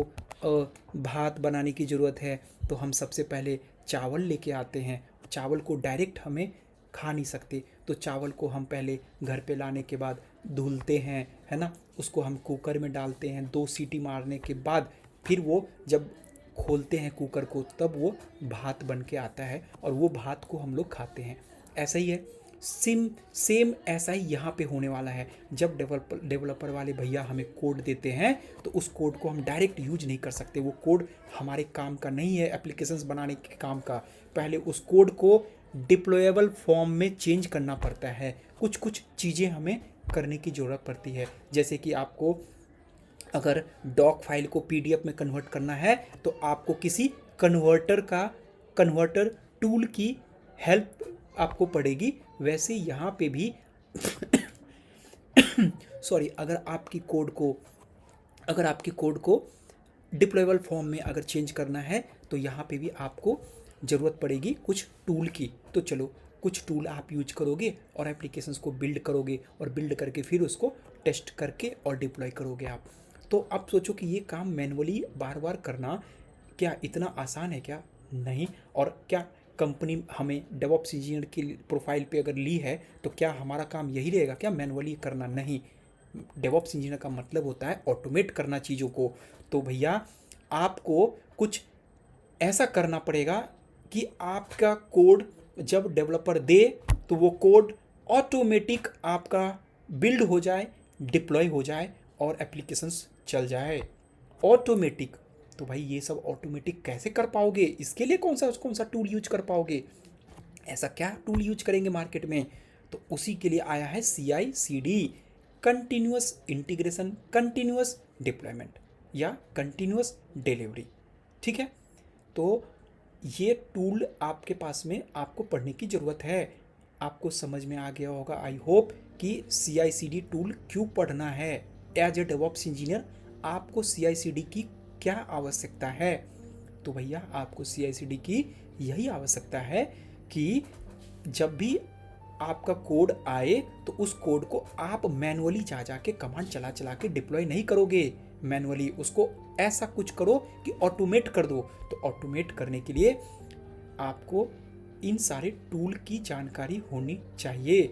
S1: भात बनाने की ज़रूरत है तो हम सबसे पहले चावल लेके आते हैं। चावल को डायरेक्ट हमें खा नहीं सकते, तो चावल को हम पहले घर पे लाने के बाद धुलते हैं, है ना, उसको हम कुकर में डालते हैं, 2 सीटी मारने के बाद फिर वो जब खोलते हैं कुकर को तब वो भात बन के आता है और वो भात को हम लोग खाते हैं। ऐसा ही है, सेम ऐसा ही यहाँ पे होने वाला है। जब डेवलपर वाले भैया हमें कोड देते हैं तो उस कोड को हम डायरेक्ट यूज नहीं कर सकते, वो कोड हमारे काम का नहीं है, एप्लीकेशंस बनाने के काम का। पहले उस कोड को डिप्लॉयबल फॉर्म में चेंज करना पड़ता है, कुछ कुछ चीज़ें हमें करने की ज़रूरत पड़ती है। जैसे कि आपको अगर डॉक फाइल को पीडीएफ में कन्वर्ट करना है तो आपको किसी कन्वर्टर टूल की हेल्प आपको पड़ेगी। वैसे यहाँ पे भी सॉरी, अगर आपके कोड को डिप्लॉयबल फॉर्म में अगर चेंज करना है तो यहाँ पे भी आपको ज़रूरत पड़ेगी कुछ टूल की। तो चलो कुछ टूल आप यूज करोगे और एप्लीकेशंस को बिल्ड करोगे और बिल्ड करके फिर उसको टेस्ट करके और डिप्लॉय करोगे आप। तो आप सोचो कि ये काम मैनुअली बार बार करना क्या इतना आसान है क्या? नहीं। और क्या कंपनी हमें डेवऑप्स इंजीनियर की प्रोफाइल पे अगर ली है तो क्या हमारा काम यही रहेगा क्या, मैनुअली करना? नहीं। डेवऑप्स इंजीनियर का मतलब होता है ऑटोमेट करना चीज़ों को। तो भैया आपको कुछ ऐसा करना पड़ेगा कि आपका कोड जब डेवलपर दे तो वो कोड ऑटोमेटिक आपका बिल्ड हो जाए, डिप्लॉय हो जाए और एप्लीकेशंस चल जाए ऑटोमेटिक। तो भाई ये सब ऑटोमेटिक कैसे कर पाओगे? इसके लिए कौन सा टूल यूज कर पाओगे? ऐसा क्या टूल यूज करेंगे मार्केट में? तो उसी के लिए आया है CI/CD, continuous integration, continuous deployment या कंटिन्यूअस डिलीवरी, ठीक है। तो ये टूल आपके पास में आपको पढ़ने की ज़रूरत है। आपको समझ में आ गया होगा आई होप कि CI/CD टूल क्यों पढ़ना है। एज ए डेवऑप्स इंजीनियर आपको CI/CD की क्या आवश्यकता है? तो भैया आपको CI/CD की यही आवश्यकता है कि जब भी आपका कोड आए तो उस कोड को आप मैनुअली जा के कमांड चला चला के डिप्लॉय नहीं करोगे, मैनुअली उसको ऐसा कुछ करो कि ऑटोमेट कर दो। तो ऑटोमेट करने के लिए आपको इन सारे टूल की जानकारी होनी चाहिए।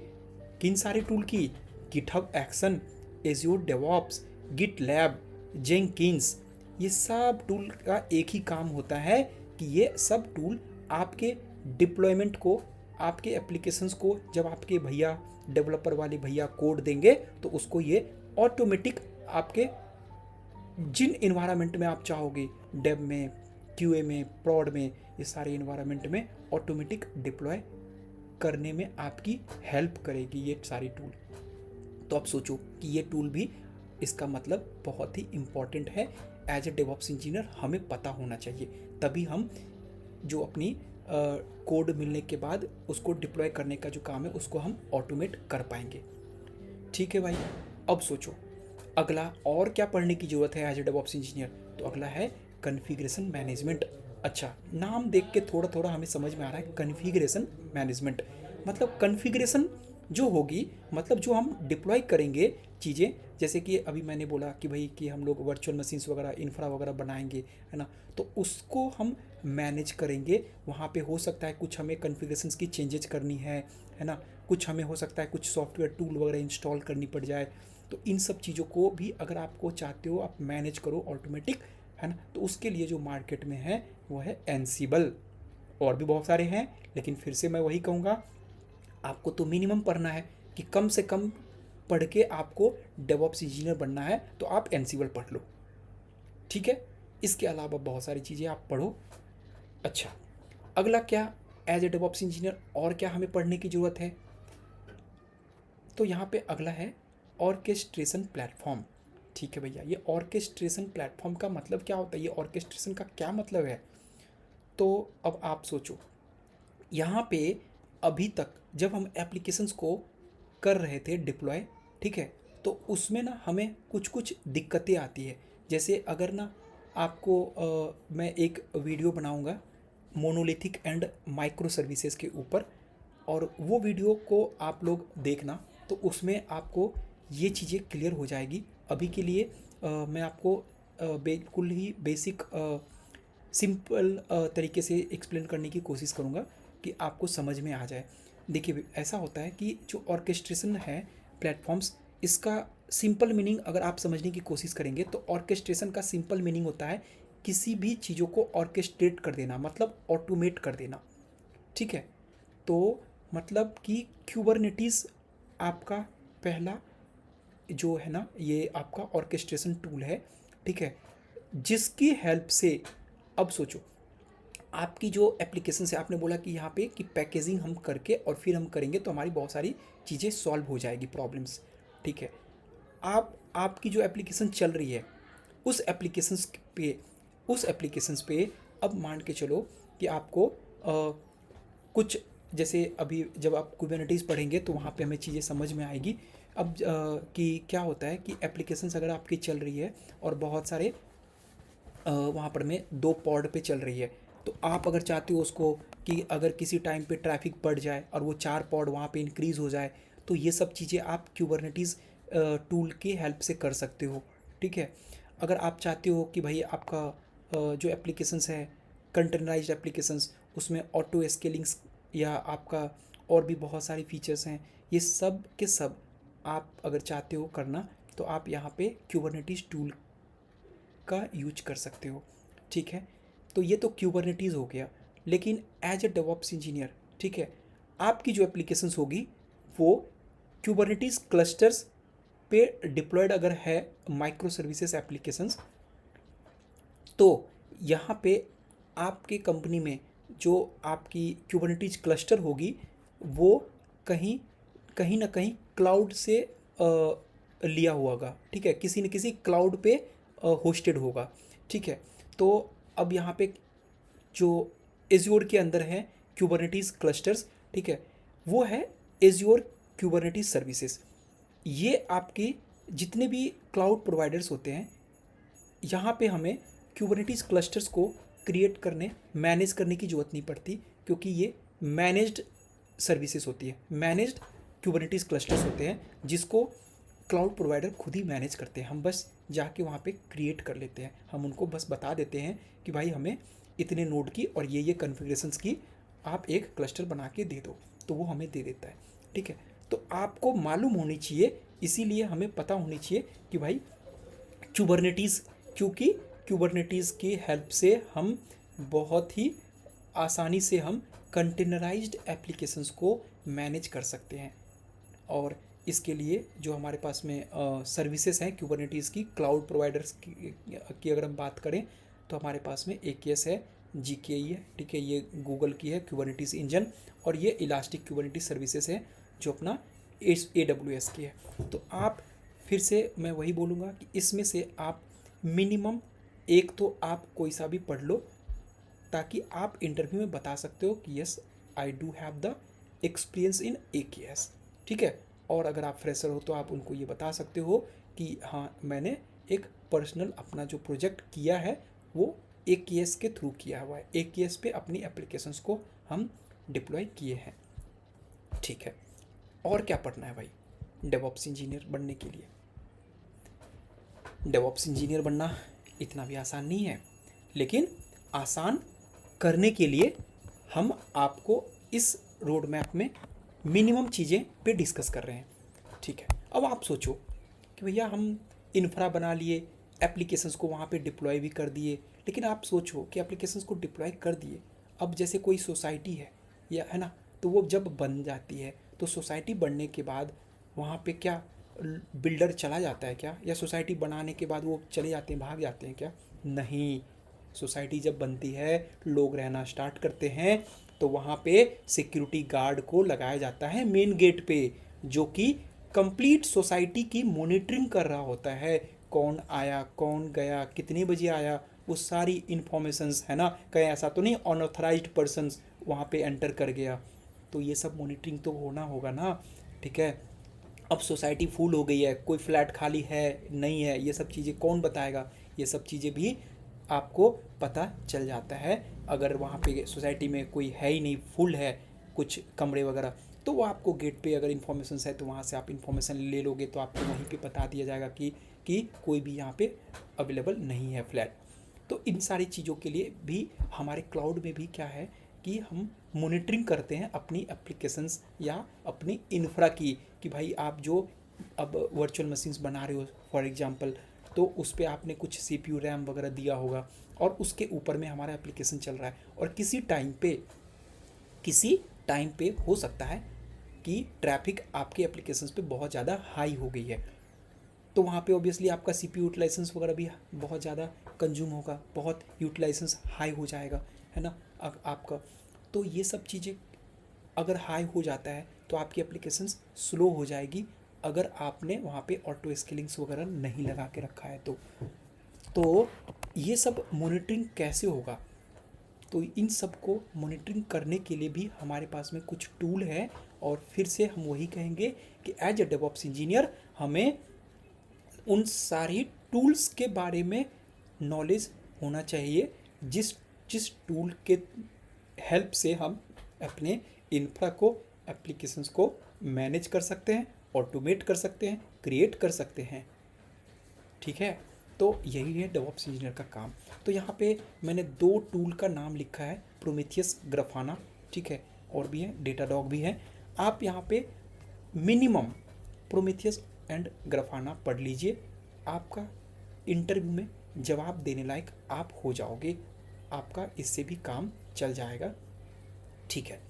S1: किन सारे टूल की? GitHub action, azure DevOps, GitLab, Jenkins, ये सब टूल का एक ही काम होता है कि ये सब टूल आपके डिप्लॉयमेंट को, आपके एप्लीकेशंस को जब आपके भैया डेवलपर वाले भैया कोड देंगे तो उसको ये ऑटोमेटिक आपके जिन इन्वायरमेंट में आप चाहोगे, डेव में, QA में, प्रॉड में, ये सारे इन्वायरमेंट में ऑटोमेटिक डिप्लॉय करने में आपकी हेल्प करेगी ये सारी टूल। तो आप सोचो कि ये टूल भी, इसका मतलब बहुत ही इम्पॉर्टेंट है। एज ए डेवऑप्स इंजीनियर हमें पता होना चाहिए, तभी हम जो अपनी कोड मिलने के बाद उसको डिप्लॉय करने का जो काम है उसको हम ऑटोमेट कर पाएंगे, ठीक है भाई। अब सोचो अगला और क्या पढ़ने की ज़रूरत है एज ए डेवऑप्स इंजीनियर? तो अगला है कॉन्फ़िगरेशन मैनेजमेंट। अच्छा, नाम देख के थोड़ा थोड़ा हमें समझ में आ रहा है कॉन्फ़िगरेशन मैनेजमेंट। मतलब कॉन्फ़िगरेशन जो होगी, मतलब जो हम डिप्लॉय करेंगे चीज़ें, जैसे कि अभी मैंने बोला कि भाई कि हम लोग वर्चुअल मशीन्स वगैरह, इंफ्रा वगैरह बनाएंगे, है ना, तो उसको हम मैनेज करेंगे। वहाँ पे हो सकता है कुछ हमें कॉन्फ़िगरेशंस की चेंजेस करनी है ना, कुछ हमें हो सकता है कुछ सॉफ्टवेयर टूल वगैरह इंस्टॉल करनी पड़ जाए। तो इन सब चीज़ों को भी अगर आपको चाहते हो आप मैनेज करो ऑटोमेटिक, है ना, तो उसके लिए जो मार्केट में है वो है एनसीबल। और भी बहुत सारे हैं, लेकिन फिर से मैं वही कहूँगा, आपको तो मिनिमम पढ़ना है कि कम से कम पढ़ के आपको डेवऑप्स इंजीनियर बनना है, तो आप एनसीबल पढ़ लो, ठीक है। इसके अलावा बहुत सारी चीज़ें आप पढ़ो। अच्छा, अगला क्या, एज ए डेवऑप्स इंजीनियर और क्या हमें पढ़ने की ज़रूरत है, तो यहाँ पे अगला है ऑर्केस्ट्रेशन प्लेटफॉर्म। ठीक है भैया, ये ऑर्केस्ट्रेशन प्लेटफॉर्म का मतलब क्या होता है, ये ऑर्केस्ट्रेशन का क्या मतलब है। तो अब आप सोचो, यहाँ पे अभी तक जब हम एप्लीकेशंस को कर रहे थे डिप्लॉय, ठीक है, तो उसमें ना हमें कुछ कुछ दिक्कतें आती है। जैसे अगर ना आपको मैं एक वीडियो बनाऊंगा मोनोलिथिक एंड माइक्रो सर्विसेज के ऊपर, और वो वीडियो को आप लोग देखना, तो उसमें आपको ये चीज़ें क्लियर हो जाएगी। अभी के लिए मैं आपको बिल्कुल ही बेसिक सिंपल तरीके से एक्सप्लेन करने की कोशिश करूँगा कि आपको समझ में आ जाए। देखिए ऐसा होता है कि जो ऑर्केस्ट्रेशन है प्लेटफॉर्म्स, इसका सिंपल मीनिंग अगर आप समझने की कोशिश करेंगे तो ऑर्केस्ट्रेशन का सिंपल मीनिंग होता है किसी भी चीज़ों को ऑर्केस्ट्रेट कर देना, मतलब ऑटोमेट कर देना, ठीक है। तो मतलब कि क्यूबरनेटिस आपका पहला जो है ना, ये आपका ऑर्केस्ट्रेशन टूल है, ठीक है, जिसकी हेल्प से, अब सोचो आपकी जो एप्लीकेशन से आपने बोला कि यहाँ पे कि पैकेजिंग हम करके और फिर हम करेंगे तो हमारी बहुत सारी चीज़ें सॉल्व हो जाएगी, प्रॉब्लम्स, ठीक है। आपकी जो एप्लीकेशन चल रही है उस एप्लीकेशंस पे उस एप्लीकेशंस पे अब मान के चलो कि आपको कुछ, जैसे अभी जब आप कुबरनेटिस पढ़ेंगे तो वहाँ पे हमें चीज़ें समझ में आएगी। अब कि क्या होता है कि एप्लीकेशंस अगर आपकी चल रही है और बहुत सारे वहाँ पर में 2 पॉड पे चल रही है, तो आप अगर चाहते हो उसको कि अगर किसी टाइम पे ट्रैफिक बढ़ जाए और वो 4 पॉड वहाँ पे इंक्रीज़ हो जाए, तो ये सब चीज़ें आप क्यूबरनेटिस टूल की हेल्प से कर सकते हो, ठीक है। अगर आप चाहते हो कि भाई आपका जो एप्लीकेशंस है कंटेनराइज्ड एप्लीकेशंस, उसमें ऑटो स्केलिंग्स या आपका और भी बहुत सारे फीचर्स हैं, ये सब के सब आप अगर चाहते हो करना, तो आप यहाँ पे क्यूबरनेटिस टूल का यूज कर सकते हो, ठीक है। तो ये तो क्यूबरनेटीज़ हो गया, लेकिन एज ए डेवऑप्स इंजीनियर, ठीक है, आपकी जो एप्लीकेशंस होगी वो क्यूबरनेटीज़ क्लस्टर्स पे डिप्लॉयड अगर है, माइक्रो सर्विसेज एप्लीकेशंस, तो यहाँ पे आपके कंपनी में जो आपकी क्यूबरनेटीज क्लस्टर होगी वो कहीं कहीं ना कहीं क्लाउड से लिया हुआ होगा, ठीक है, किसी न किसी क्लाउड पे होस्टेड होगा, ठीक है। तो अब यहाँ पे जो एज्योर के अंदर है क्यूबरनेटीज क्लस्टर्स, ठीक है, वो है एज्योर क्यूबरनेटीज सर्विसेज। ये आपकी जितने भी क्लाउड प्रोवाइडर्स होते हैं, यहाँ पे हमें क्यूबरनेटीज क्लस्टर्स को क्रिएट करने मैनेज करने की ज़रूरत नहीं पड़ती, क्योंकि ये मैनेज्ड सर्विसेज होती है, मैनेज्ड क्यूबरनेटीज क्लस्टर्स होते हैं जिसको क्लाउड प्रोवाइडर खुद ही मैनेज करते हैं। हम बस जाके वहाँ पे क्रिएट कर लेते हैं, हम उनको बस बता देते हैं कि भाई हमें इतने नोड की और ये कन्फिग्रेशंस की आप एक क्लस्टर बना के दे दो, तो वो हमें दे देता है, ठीक है। तो आपको मालूम होनी चाहिए, इसीलिए हमें पता होनी चाहिए कि भाई क्यूबरनेटीज़, क्योंकि क्यूबरनेटीज़ की हेल्प से हम बहुत ही आसानी से हम कंटेनराइज्ड एप्लीकेशंस को मैनेज कर सकते हैं। और इसके लिए जो हमारे पास में सर्विसेज हैं क्यूबरनेटीज़ की, क्लाउड प्रोवाइडर्स की अगर हम बात करें, तो हमारे पास में AKS है, GKE है, ठीक है, ये गूगल की है क्यूबरनेटीज़ इंजन, और ये इलास्टिक क्यूबरनेटीज़ सर्विसेज है जो अपना AWS की है। तो आप फिर से मैं वही बोलूँगा कि इसमें से आप मिनिमम एक तो आप कोई सा भी पढ़ लो, ताकि आप इंटरव्यू में बता सकते हो कि yes I do have the experience in AKS, ठीक है। और अगर आप फ्रेशर हो तो आप उनको ये बता सकते हो कि हाँ मैंने एक पर्सनल अपना जो प्रोजेक्ट किया है वो AKS के थ्रू किया हुआ है, AKS पे अपनी एप्लीकेशंस को हम डिप्लॉय किए हैं, ठीक है। और क्या पढ़ना है भाई डेवऑप्स इंजीनियर बनने के लिए। डेवऑप्स इंजीनियर बनना इतना भी आसान नहीं है, लेकिन आसान करने के लिए हम आपको इस रोड मैप में मिनिमम चीज़ें पे डिस्कस कर रहे हैं। ठीक है, अब आप सोचो कि भैया हम इन्फ्रा बना लिए, एप्लीकेशंस को वहाँ पे डिप्लॉय भी कर दिए, लेकिन आप सोचो कि एप्लीकेशंस को डिप्लॉय कर दिए, अब जैसे कोई सोसाइटी है या है ना, तो वो जब बन जाती है तो सोसाइटी बनने के बाद वहाँ पे क्या बिल्डर चला जाता है क्या, या सोसाइटी बनाने के बाद वो चले जाते हैं, भाग जाते हैं क्या? नहीं, सोसाइटी जब बनती है, लोग रहना स्टार्ट करते हैं, तो वहाँ पे सिक्योरिटी गार्ड को लगाया जाता है मेन गेट पे, जो कि कंप्लीट सोसाइटी की मॉनिटरिंग कर रहा होता है। कौन आया, कौन गया, कितने बजे आया, वो सारी इन्फॉर्मेशंस है ना, कहीं ऐसा तो नहीं अनऑथराइज्ड पर्सन्स वहाँ पे एंटर कर गया, तो ये सब मॉनिटरिंग तो होना होगा ना। ठीक है, अब सोसाइटी फुल हो गई है, कोई फ्लैट खाली है नहीं है, ये सब चीज़ें कौन बताएगा? ये सब चीज़ें भी आपको पता चल जाता है। अगर वहाँ पे सोसाइटी में कोई है ही नहीं, फुल है कुछ कमरे वगैरह, तो वो आपको गेट पे अगर इन्फॉर्मेशन है तो वहाँ से आप इन्फॉर्मेशन ले लोगे, तो आपको वहीं पे बता दिया जाएगा कि कोई भी यहाँ पे अवेलेबल नहीं है फ्लैट। तो इन सारी चीज़ों के लिए भी हमारे क्लाउड में भी क्या है कि हम मॉनिटरिंग करते हैं अपनी एप्लीकेशंस या अपनी इंफ्रा की, कि भाई आप जो अब वर्चुअल मशीन्स बना रहे हो फॉर एग्जांपल, तो उस पर आपने कुछ CPU रैम वगैरह दिया होगा और उसके ऊपर में हमारा एप्लीकेशन चल रहा है, और किसी टाइम पे हो सकता है कि ट्रैफिक आपके एप्लीकेशंस पे बहुत ज़्यादा हाई हो गई है, तो वहाँ पे ऑब्वियसली आपका CPU यूटिलाइजेंस वगैरह भी बहुत ज़्यादा कंज्यूम होगा, बहुत यूटिलाइजेंस हाई हो जाएगा, है ना आपका। तो ये सब चीज़ें अगर हाई हो जाता है तो आपकी एप्लीकेशंस स्लो हो जाएगी, अगर आपने वहाँ पे ऑटो स्केलिंग्स वगैरह नहीं लगा के रखा है तो ये सब मॉनिटरिंग कैसे होगा? तो इन सब को मॉनिटरिंग करने के लिए भी हमारे पास में कुछ टूल है, और फिर से हम वही कहेंगे कि एज ए डेवऑप्स इंजीनियर हमें उन सारी टूल्स के बारे में नॉलेज होना चाहिए, जिस जिस टूल के हेल्प से हम अपने इंफ्रा को, एप्लीकेशंस को मैनेज कर सकते हैं, ऑटोमेट कर सकते हैं, क्रिएट कर सकते हैं। ठीक है, तो यही है डेवऑप्स इंजीनियर का काम। तो यहाँ पे मैंने 2 टूल का नाम लिखा है, प्रोमेथियस, ग्राफाना, ठीक है, और भी है, डेटाडॉग भी है। आप यहाँ पे मिनिमम प्रोमेथियस एंड ग्राफाना पढ़ लीजिए, आपका इंटरव्यू में जवाब देने लायक आप हो जाओगे, आपका इससे भी काम चल जाएगा। ठीक है,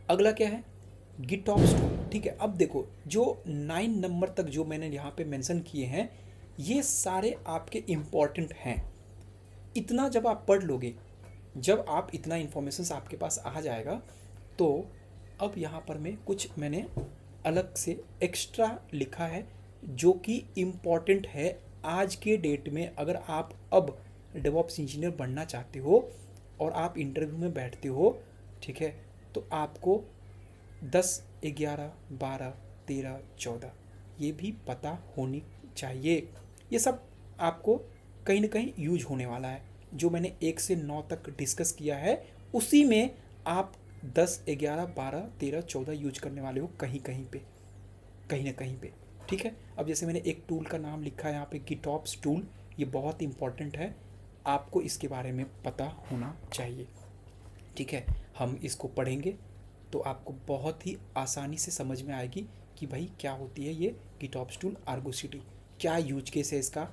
S1: अगला क्या है? गिटऑप्स टूल। ठीक है, अब देखो जो 9 नंबर तक जो मैंने यहाँ पे मेंशन किए हैं, ये सारे आपके इम्पॉर्टेंट हैं। इतना जब आप पढ़ लोगे, जब आप इतना इन्फॉर्मेशन आपके पास आ जाएगा, तो अब यहाँ पर मैं कुछ मैंने अलग से एक्स्ट्रा लिखा है जो कि इम्पॉर्टेंट है आज के डेट में। अगर आप अब डेवऑप्स इंजीनियर बनना चाहते हो और आप इंटरव्यू में बैठते हो, ठीक है, तो आपको 10, 11, 12, 13, 14 ये भी पता होनी चाहिए। ये सब आपको कहीं ना कहीं यूज होने वाला है। जो मैंने 1 से 9 तक डिस्कस किया है, उसी में आप 10, 11, 12, 13, 14 यूज करने वाले हो कहीं कहीं पे, कहीं ना कहीं पे। ठीक है, अब जैसे मैंने एक टूल का नाम लिखा है यहाँ पे, गिटऑप्स टूल, ये बहुत इंपॉर्टेंट है, आपको इसके बारे में पता होना चाहिए। ठीक है, हम इसको पढ़ेंगे तो आपको बहुत ही आसानी से समझ में आएगी कि भाई क्या होती है ये गिटऑप्स टूल, आर्गो सिटी, क्या यूज केस है इसका।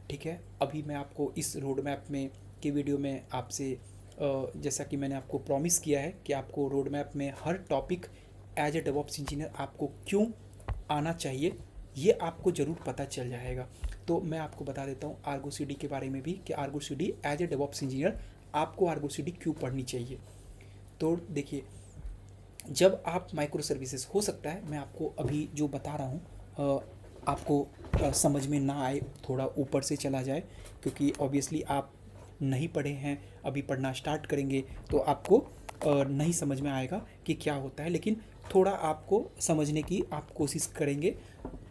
S1: ठीक है, अभी मैं आपको इस रोड मैप में के वीडियो में आपसे जैसा कि मैंने आपको प्रॉमिस किया है कि आपको रोड मैप में हर topic as a DevOps engineer आपको क्यों आना चाहिए, ये आपको ज़रूर पता चल जाएगा। तो मैं आपको बता देता हूँ आर्गो सिटी के बारे में भी, कि Argo CD as a DevOps engineer आपको आर्गो सिटी क्यों पढ़नी चाहिए। तो देखिए, जब आप माइक्रो सर्विसेज, हो सकता है मैं आपको अभी जो बता रहा हूँ आपको समझ में ना आए, थोड़ा ऊपर से चला जाए, क्योंकि ऑब्वियसली आप नहीं पढ़े हैं, अभी पढ़ना स्टार्ट करेंगे तो आपको नहीं समझ में आएगा कि क्या होता है, लेकिन थोड़ा आपको समझने की आप कोशिश करेंगे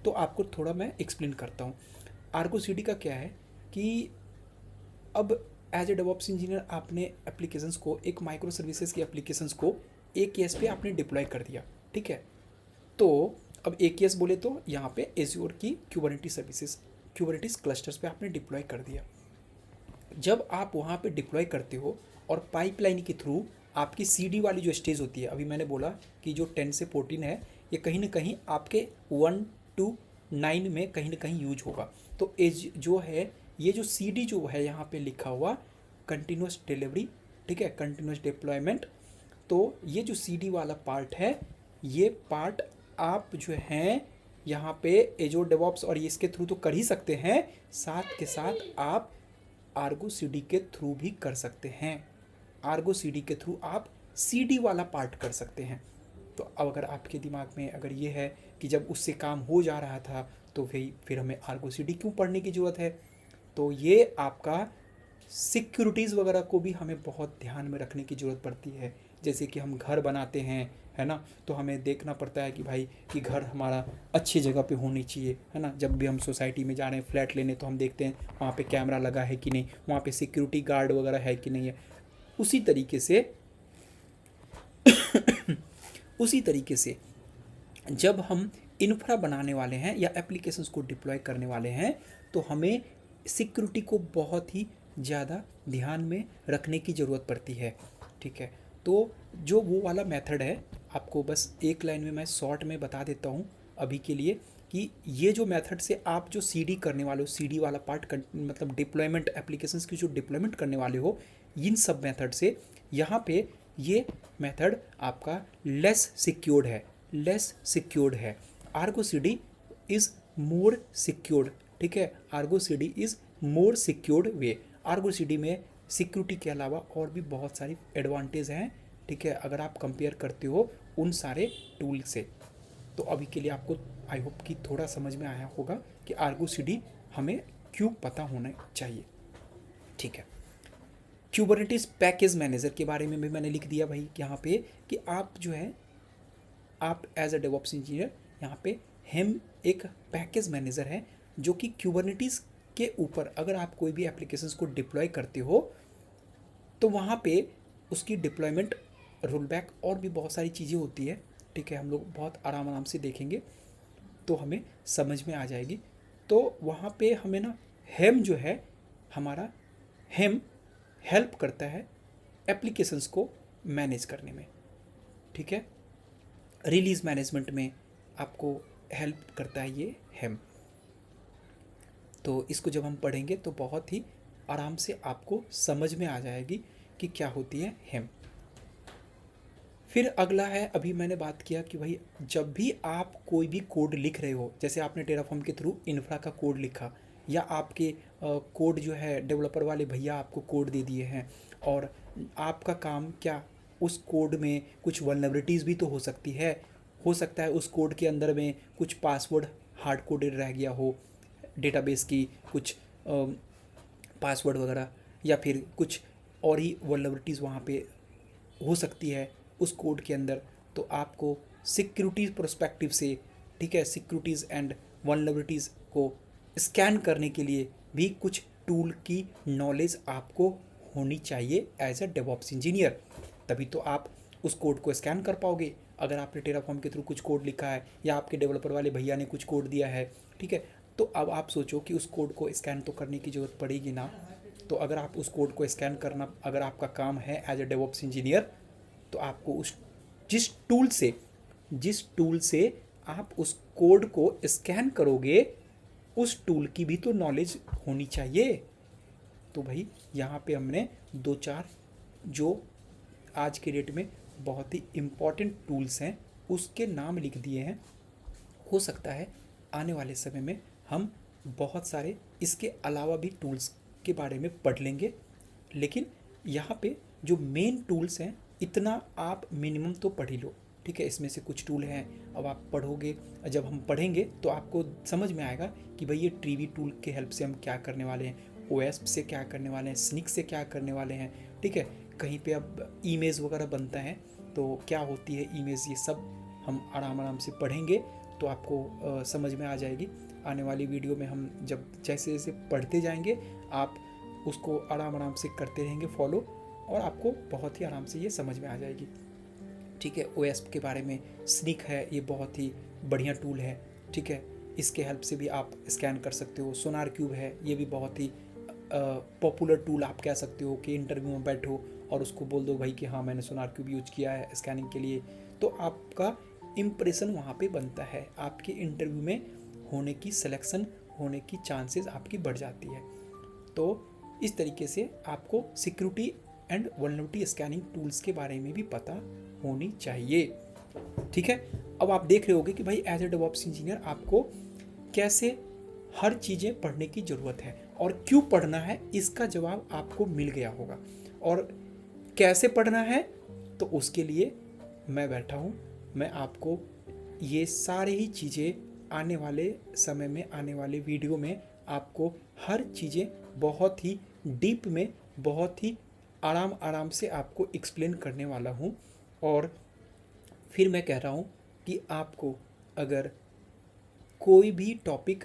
S1: तो आपको थोड़ा मैं एक्सप्लेन करता हूँ। आर्गो सिटी का क्या है कि अब एज ए डेवऑप्स इंजीनियर आपने एप्लीकेशंस को, एक माइक्रो सर्विसेज की एप्लीकेशंस को AKS पे आपने डिप्लॉय कर दिया। ठीक है, तो अब AKS बोले तो यहाँ पे एज्योर की क्यूबरनेटिस सर्विसेज, क्यूबरनेटिस क्लस्टर्स पे आपने डिप्लॉय कर दिया। जब आप वहाँ पे डिप्लॉय करते हो और पाइपलाइन के थ्रू आपकी सीडी वाली जो स्टेज होती है, अभी मैंने बोला कि जो 10 से 14 है, ये कहीं ना कहीं आपके 1 to 9 में कहीं ना कहीं यूज होगा। तो एज जो है, ये जो सीडी जो है यहाँ पे लिखा हुआ कंटिन्यूस डिलीवरी, ठीक है, कंटिन्यूस डिप्लॉयमेंट, तो ये जो सीडी वाला पार्ट है, ये पार्ट आप जो हैं यहाँ पे एजोर डेवॉप्स और ये इसके थ्रू तो कर ही सकते हैं, साथ के साथ आप आर्गो सीडी के थ्रू भी कर सकते हैं। आर्गो सीडी के थ्रू आप सीडी वाला पार्ट कर सकते हैं। तो अब अगर आपके दिमाग में अगर ये है कि जब उससे काम हो जा रहा था तो भाई फिर हमें आर्गो सीडी क्यों पढ़ने की ज़रूरत है, तो ये आपका सिक्योरिटीज़ वगैरह को भी हमें बहुत ध्यान में रखने की ज़रूरत पड़ती है। जैसे कि हम घर बनाते हैं, है ना, तो हमें देखना पड़ता है कि भाई कि घर हमारा अच्छी जगह पे होनी चाहिए, है ना। जब भी हम सोसाइटी में जा रहे हैं फ्लैट लेने, तो हम देखते हैं वहाँ पे कैमरा लगा है कि नहीं, वहाँ पे सिक्योरिटी गार्ड वगैरह है कि नहीं है। उसी तरीके से उसी तरीके से जब हम इन्फ्रा बनाने वाले हैं या एप्लीकेशंस को डिप्लॉय करने वाले हैं, तो हमें सिक्योरिटी को बहुत ही ज़्यादा ध्यान में रखने की ज़रूरत पड़ती है, ठीक है। तो जो वो वाला मेथड है, आपको बस एक लाइन में मैं शॉर्ट में बता देता हूँ अभी के लिए, कि ये जो मेथड से आप जो सीडी करने वाले हो, सीडी वाला पार्ट मतलब डिप्लॉयमेंट, एप्लीकेशंस की जो डिप्लॉयमेंट करने वाले हो, इन सब मेथड से यहाँ पे ये मेथड आपका लेस सिक्योर्ड है। Ergo CD is more secured, ठीक है, Ergo CD is more secured way. Ergo CD में सिक्योरिटी के अलावा और भी बहुत सारी एडवांटेज हैं, ठीक है, अगर आप कंपेयर करते हो उन सारे टूल से। तो अभी के लिए आपको आई होप कि थोड़ा समझ में आया होगा कि आर्गो सीडी हमें क्यों पता होना चाहिए, ठीक है। क्यूबरनेटिस पैकेज मैनेजर के बारे में भी मैंने लिख दिया भाई यहाँ पे, कि आप जो है, आप एज अ डेवऑप्स इंजीनियर यहाँ पे हम एक पैकेज मैनेजर है जो कि क्यूबरनेटिस के ऊपर अगर आप कोई भी एप्लीकेशंस को डिप्लॉय करते हो, तो वहाँ पे उसकी डिप्लॉयमेंट, रोलबैक और भी बहुत सारी चीज़ें होती है, ठीक है, हम लोग बहुत आराम से देखेंगे तो हमें समझ में आ जाएगी। तो वहाँ पे हमें ना हेम जो है हमारा, हेम हेल्प करता है एप्लीकेशंस को मैनेज करने में, ठीक है, रिलीज़ मैनेजमेंट में आपको हेल्प करता है ये हेम। तो इसको जब हम पढ़ेंगे तो बहुत ही आराम से आपको समझ में आ जाएगी कि क्या होती है हेम। फिर अगला है, अभी मैंने बात किया कि भाई जब भी आप कोई भी कोड लिख रहे हो, जैसे आपने टेराफॉर्म के थ्रू इन्फ्रा का कोड लिखा, या आपके कोड जो है डेवलपर वाले भैया आपको कोड दे दिए हैं, और आपका काम क्या, उस कोड में कुछ वल्नरेबिलिटीज़ भी तो हो सकती है, हो सकता है उस कोड के अंदर में कुछ पासवर्ड हार्ड कोडेड रह गया हो, डेटाबेस की कुछ पासवर्ड वगैरह, या फिर कुछ और ही वल्नरेबिलिटीज़ वहाँ पे हो सकती है उस कोड के अंदर। तो आपको सिक्योरिटीज़ पर्सपेक्टिव से, ठीक है, सिक्योरिटीज़ एंड वल्नरेबिलिटीज़ को स्कैन करने के लिए भी कुछ टूल की नॉलेज आपको होनी चाहिए एज अ डेवऑप्स इंजीनियर, तभी तो आप उस कोड को स्कैन कर पाओगे। अगर आपने टेराफॉर्म के थ्रू कुछ कोड लिखा है या आपके डेवलपर वाले भैया ने कुछ कोड दिया है, ठीक है, तो अब आप सोचो कि उस कोड को स्कैन तो करने की ज़रूरत पड़ेगी ना। तो अगर आप उस कोड को स्कैन करना अगर आपका काम है एज अ डेवऑप्स इंजीनियर, तो आपको उस जिस टूल से आप उस कोड को स्कैन करोगे, उस टूल की भी तो नॉलेज होनी चाहिए। तो भाई यहाँ पे हमने 2-4 जो आज के डेट में बहुत ही इम्पॉर्टेंट टूल्स हैं उसके नाम लिख दिए हैं। हो सकता है आने वाले समय में हम बहुत सारे इसके अलावा भी टूल्स के बारे में पढ़ लेंगे, लेकिन यहाँ पे जो मेन टूल्स हैं इतना आप मिनिमम तो पढ़ ही लो, ठीक है। इसमें से कुछ टूल हैं, अब आप पढ़ोगे, जब हम पढ़ेंगे तो आपको समझ में आएगा कि भाई ये ट्रीवी टूल के हेल्प से हम क्या करने वाले हैं, ओएसपी से क्या करने वाले हैं, स्निक से क्या करने वाले हैं, ठीक है। कहीं पे अब इमेज वगैरह बनता है तो क्या होती है इमेज, ये सब हम आराम से पढ़ेंगे तो आपको समझ में आ जाएगी। आने वाली वीडियो में हम जब जैसे जैसे पढ़ते जाएंगे आप उसको आराम से करते रहेंगे फॉलो, और आपको बहुत ही आराम से ये समझ में आ जाएगी, ठीक है। ओएसपी के बारे में स्निक है, ये बहुत ही बढ़िया टूल है, ठीक है, इसके हेल्प से भी आप स्कैन कर सकते हो। सोनार क्यूब है, ये भी बहुत ही पॉपुलर टूल आप कह सकते हो कि इंटरव्यू में बैठो और उसको बोल दो भाई कि हाँ मैंने सोनार क्यूब यूज किया है स्कैनिंग के लिए, तो आपका इम्प्रेशन वहाँ पे बनता है, आपके इंटरव्यू में होने की, सिलेक्शन होने की चांसेस आपकी बढ़ जाती है। तो इस तरीके से आपको security and vulnerability scanning tools के बारे में भी पता होनी चाहिए। ठीक है, अब आप देख रहे होगे कि भाई एज ए डेवऑप्स इंजीनियर आपको कैसे हर चीज़ें पढ़ने की ज़रूरत है और क्यों पढ़ना है इसका जवाब आपको मिल गया होगा। और कैसे पढ़ना है तो उसके लिए मैं बैठा हूँ, मैं आपको ये सारी ही चीज़ें आने वाले समय में, आने वाले वीडियो में आपको हर चीज़ें बहुत ही डीप में, बहुत ही आराम से आपको एक्सप्लेन करने वाला हूँ। और फिर मैं कह रहा हूँ कि आपको अगर कोई भी टॉपिक,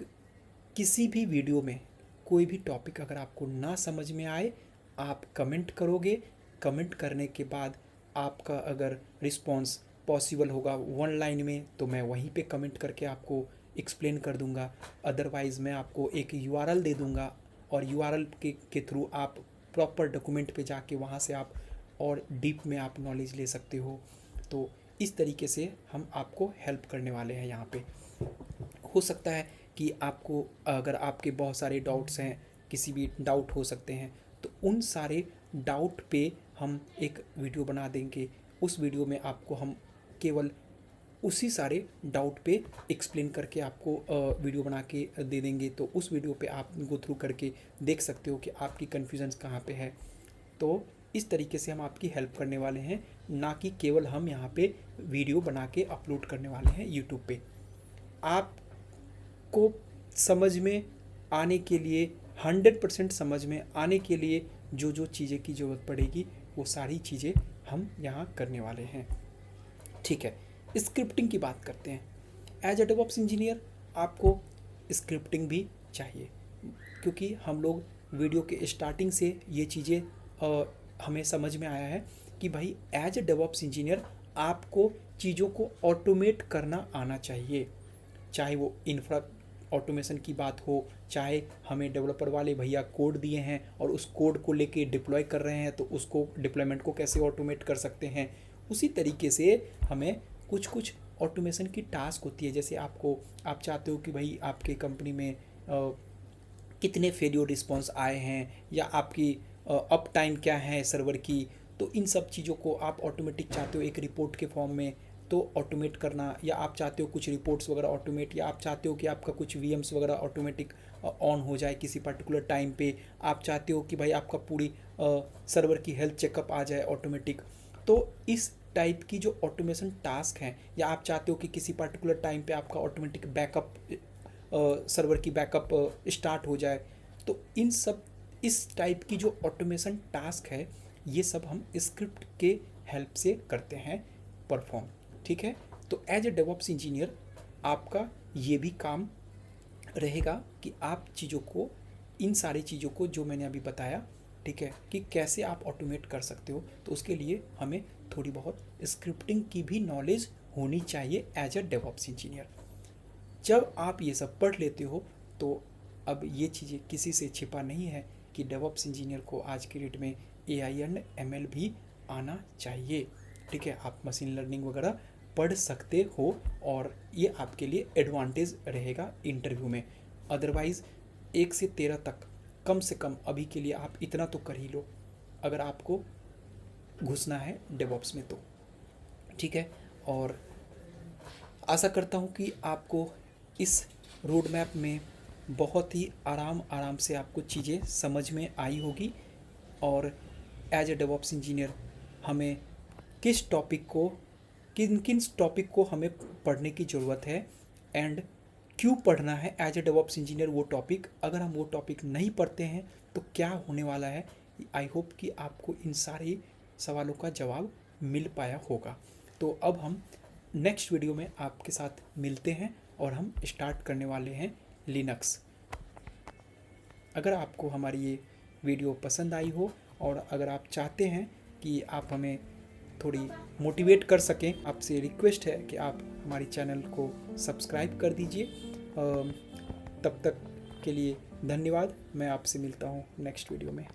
S1: किसी भी वीडियो में कोई भी टॉपिक अगर आपको ना समझ में आए, आप कमेंट करोगे, कमेंट करने के बाद आपका अगर रिस्पॉन्स पॉसिबल होगा 1 लाइन में तो मैं वहीं पे कमेंट करके आपको एक्सप्लेन कर दूंगा। अदरवाइज़ मैं आपको एक यूआरएल दे दूंगा और यूआरएल के थ्रू आप प्रॉपर डॉक्यूमेंट पे जाके वहाँ से आप और डीप में आप नॉलेज ले सकते हो। तो इस तरीके से हम आपको हेल्प करने वाले हैं यहाँ पे। हो सकता है कि आपको अगर आपके बहुत सारे डाउट्स हैं, किसी भी डाउट हो सकते हैं, तो उन सारे डाउट पे हम एक वीडियो बना देंगे। उस वीडियो में आपको हम केवल उसी सारे डाउट पे एक्सप्लेन करके आपको वीडियो बना के दे देंगे। तो उस वीडियो पे आप गो थ्रू करके देख सकते हो कि आपकी कन्फ्यूजन्स कहाँ पे है। तो इस तरीके से हम आपकी हेल्प करने वाले हैं, ना कि केवल हम यहाँ पे वीडियो बना के अपलोड करने वाले हैं यूट्यूब पे। आपको समझ में आने के लिए, 100% समझ में आने के लिए जो जो चीज़ें की ज़रूरत पड़ेगी वो सारी चीज़ें हम यहाँ करने वाले हैं। ठीक है, स्क्रिप्टिंग की बात करते हैं। एज ए डेवऑप्स इंजीनियर आपको स्क्रिप्टिंग भी चाहिए, क्योंकि हम लोग वीडियो के स्टार्टिंग से ये चीज़ें हमें समझ में आया है कि भाई एज ए डेवऑप्स इंजीनियर आपको चीज़ों को ऑटोमेट करना आना चाहिए। चाहे वो इंफ्रा ऑटोमेशन की बात हो, चाहे हमें डेवलपर वाले भैया कोड दिए हैं और उस कोड को लेके डिप्लॉय कर रहे हैं, तो उसको डिप्लॉयमेंट को कैसे ऑटोमेट कर सकते हैं। उसी तरीके से हमें कुछ कुछ ऑटोमेशन की टास्क होती है। जैसे आप चाहते हो कि भाई आपके कंपनी में कितने फेलियर रिस्पॉन्स आए हैं, या आपकी अप टाइम क्या है सर्वर की, तो इन सब चीज़ों को आप ऑटोमेटिक चाहते हो एक रिपोर्ट के फॉर्म में तो ऑटोमेट करना, या आप चाहते हो कुछ रिपोर्ट्स वगैरह ऑटोमेट, या आप चाहते हो कि आपका कुछ वीएम्स वगैरह ऑटोमेटिक ऑन हो जाए किसी पर्टिकुलर टाइम पे, आप चाहते हो कि भाई आपका पूरी सर्वर की हेल्थ चेकअप आ जाए ऑटोमेटिक। तो इस टाइप की जो ऑटोमेशन टास्क हैं, या आप चाहते हो कि किसी पर्टिकुलर टाइम पे आपका ऑटोमेटिक बैकअप, सर्वर की बैकअप स्टार्ट हो जाए, तो इन सब इस टाइप की जो ऑटोमेशन टास्क है ये सब हम स्क्रिप्ट के हेल्प से करते हैं परफॉर्म। ठीक है, तो एज ए डेवऑप्स इंजीनियर आपका ये भी काम रहेगा कि आप चीज़ों को, इन सारी चीज़ों को जो मैंने अभी बताया, ठीक है, कि कैसे आप ऑटोमेट कर सकते हो, तो उसके लिए हमें थोड़ी बहुत स्क्रिप्टिंग की भी नॉलेज होनी चाहिए एज ए डेवऑप्स इंजीनियर। जब आप ये सब पढ़ लेते हो तो अब ये चीज़ें किसी से छिपा नहीं है कि डेवऑप्स इंजीनियर को आज की डेट में AI एंड ML भी आना चाहिए। ठीक है, आप मशीन लर्निंग वगैरह पढ़ सकते हो और ये आपके लिए एडवांटेज रहेगा इंटरव्यू में। अदरवाइज़ 1 से 13 तक कम से कम अभी के लिए आप इतना तो कर ही लो अगर आपको घुसना है डेवऑप्स में तो। ठीक है, और आशा करता हूँ कि आपको इस रोड मैप में बहुत ही आराम से आपको चीज़ें समझ में आई होगी, और एज ए डेवऑप्स इंजीनियर हमें किस टॉपिक को, किन किन टॉपिक को हमें पढ़ने की ज़रूरत है एंड क्यों पढ़ना है एज ए डेवऑप्स इंजीनियर वो टॉपिक। अगर हम वो टॉपिक नहीं पढ़ते हैं तो क्या होने वाला है। आई होप कि आपको इन सारे सवालों का जवाब मिल पाया होगा। तो अब हम नेक्स्ट वीडियो में आपके साथ मिलते हैं और हम स्टार्ट करने वाले हैं लिनक्स। अगर आपको हमारी ये वीडियो पसंद आई हो और अगर आप चाहते हैं कि आप हमें थोड़ी मोटिवेट कर सकें, आपसे रिक्वेस्ट है कि आप हमारी चैनल को सब्सक्राइब कर दीजिए। तब तक के लिए धन्यवाद। मैं आपसे मिलता हूँ नेक्स्ट वीडियो में।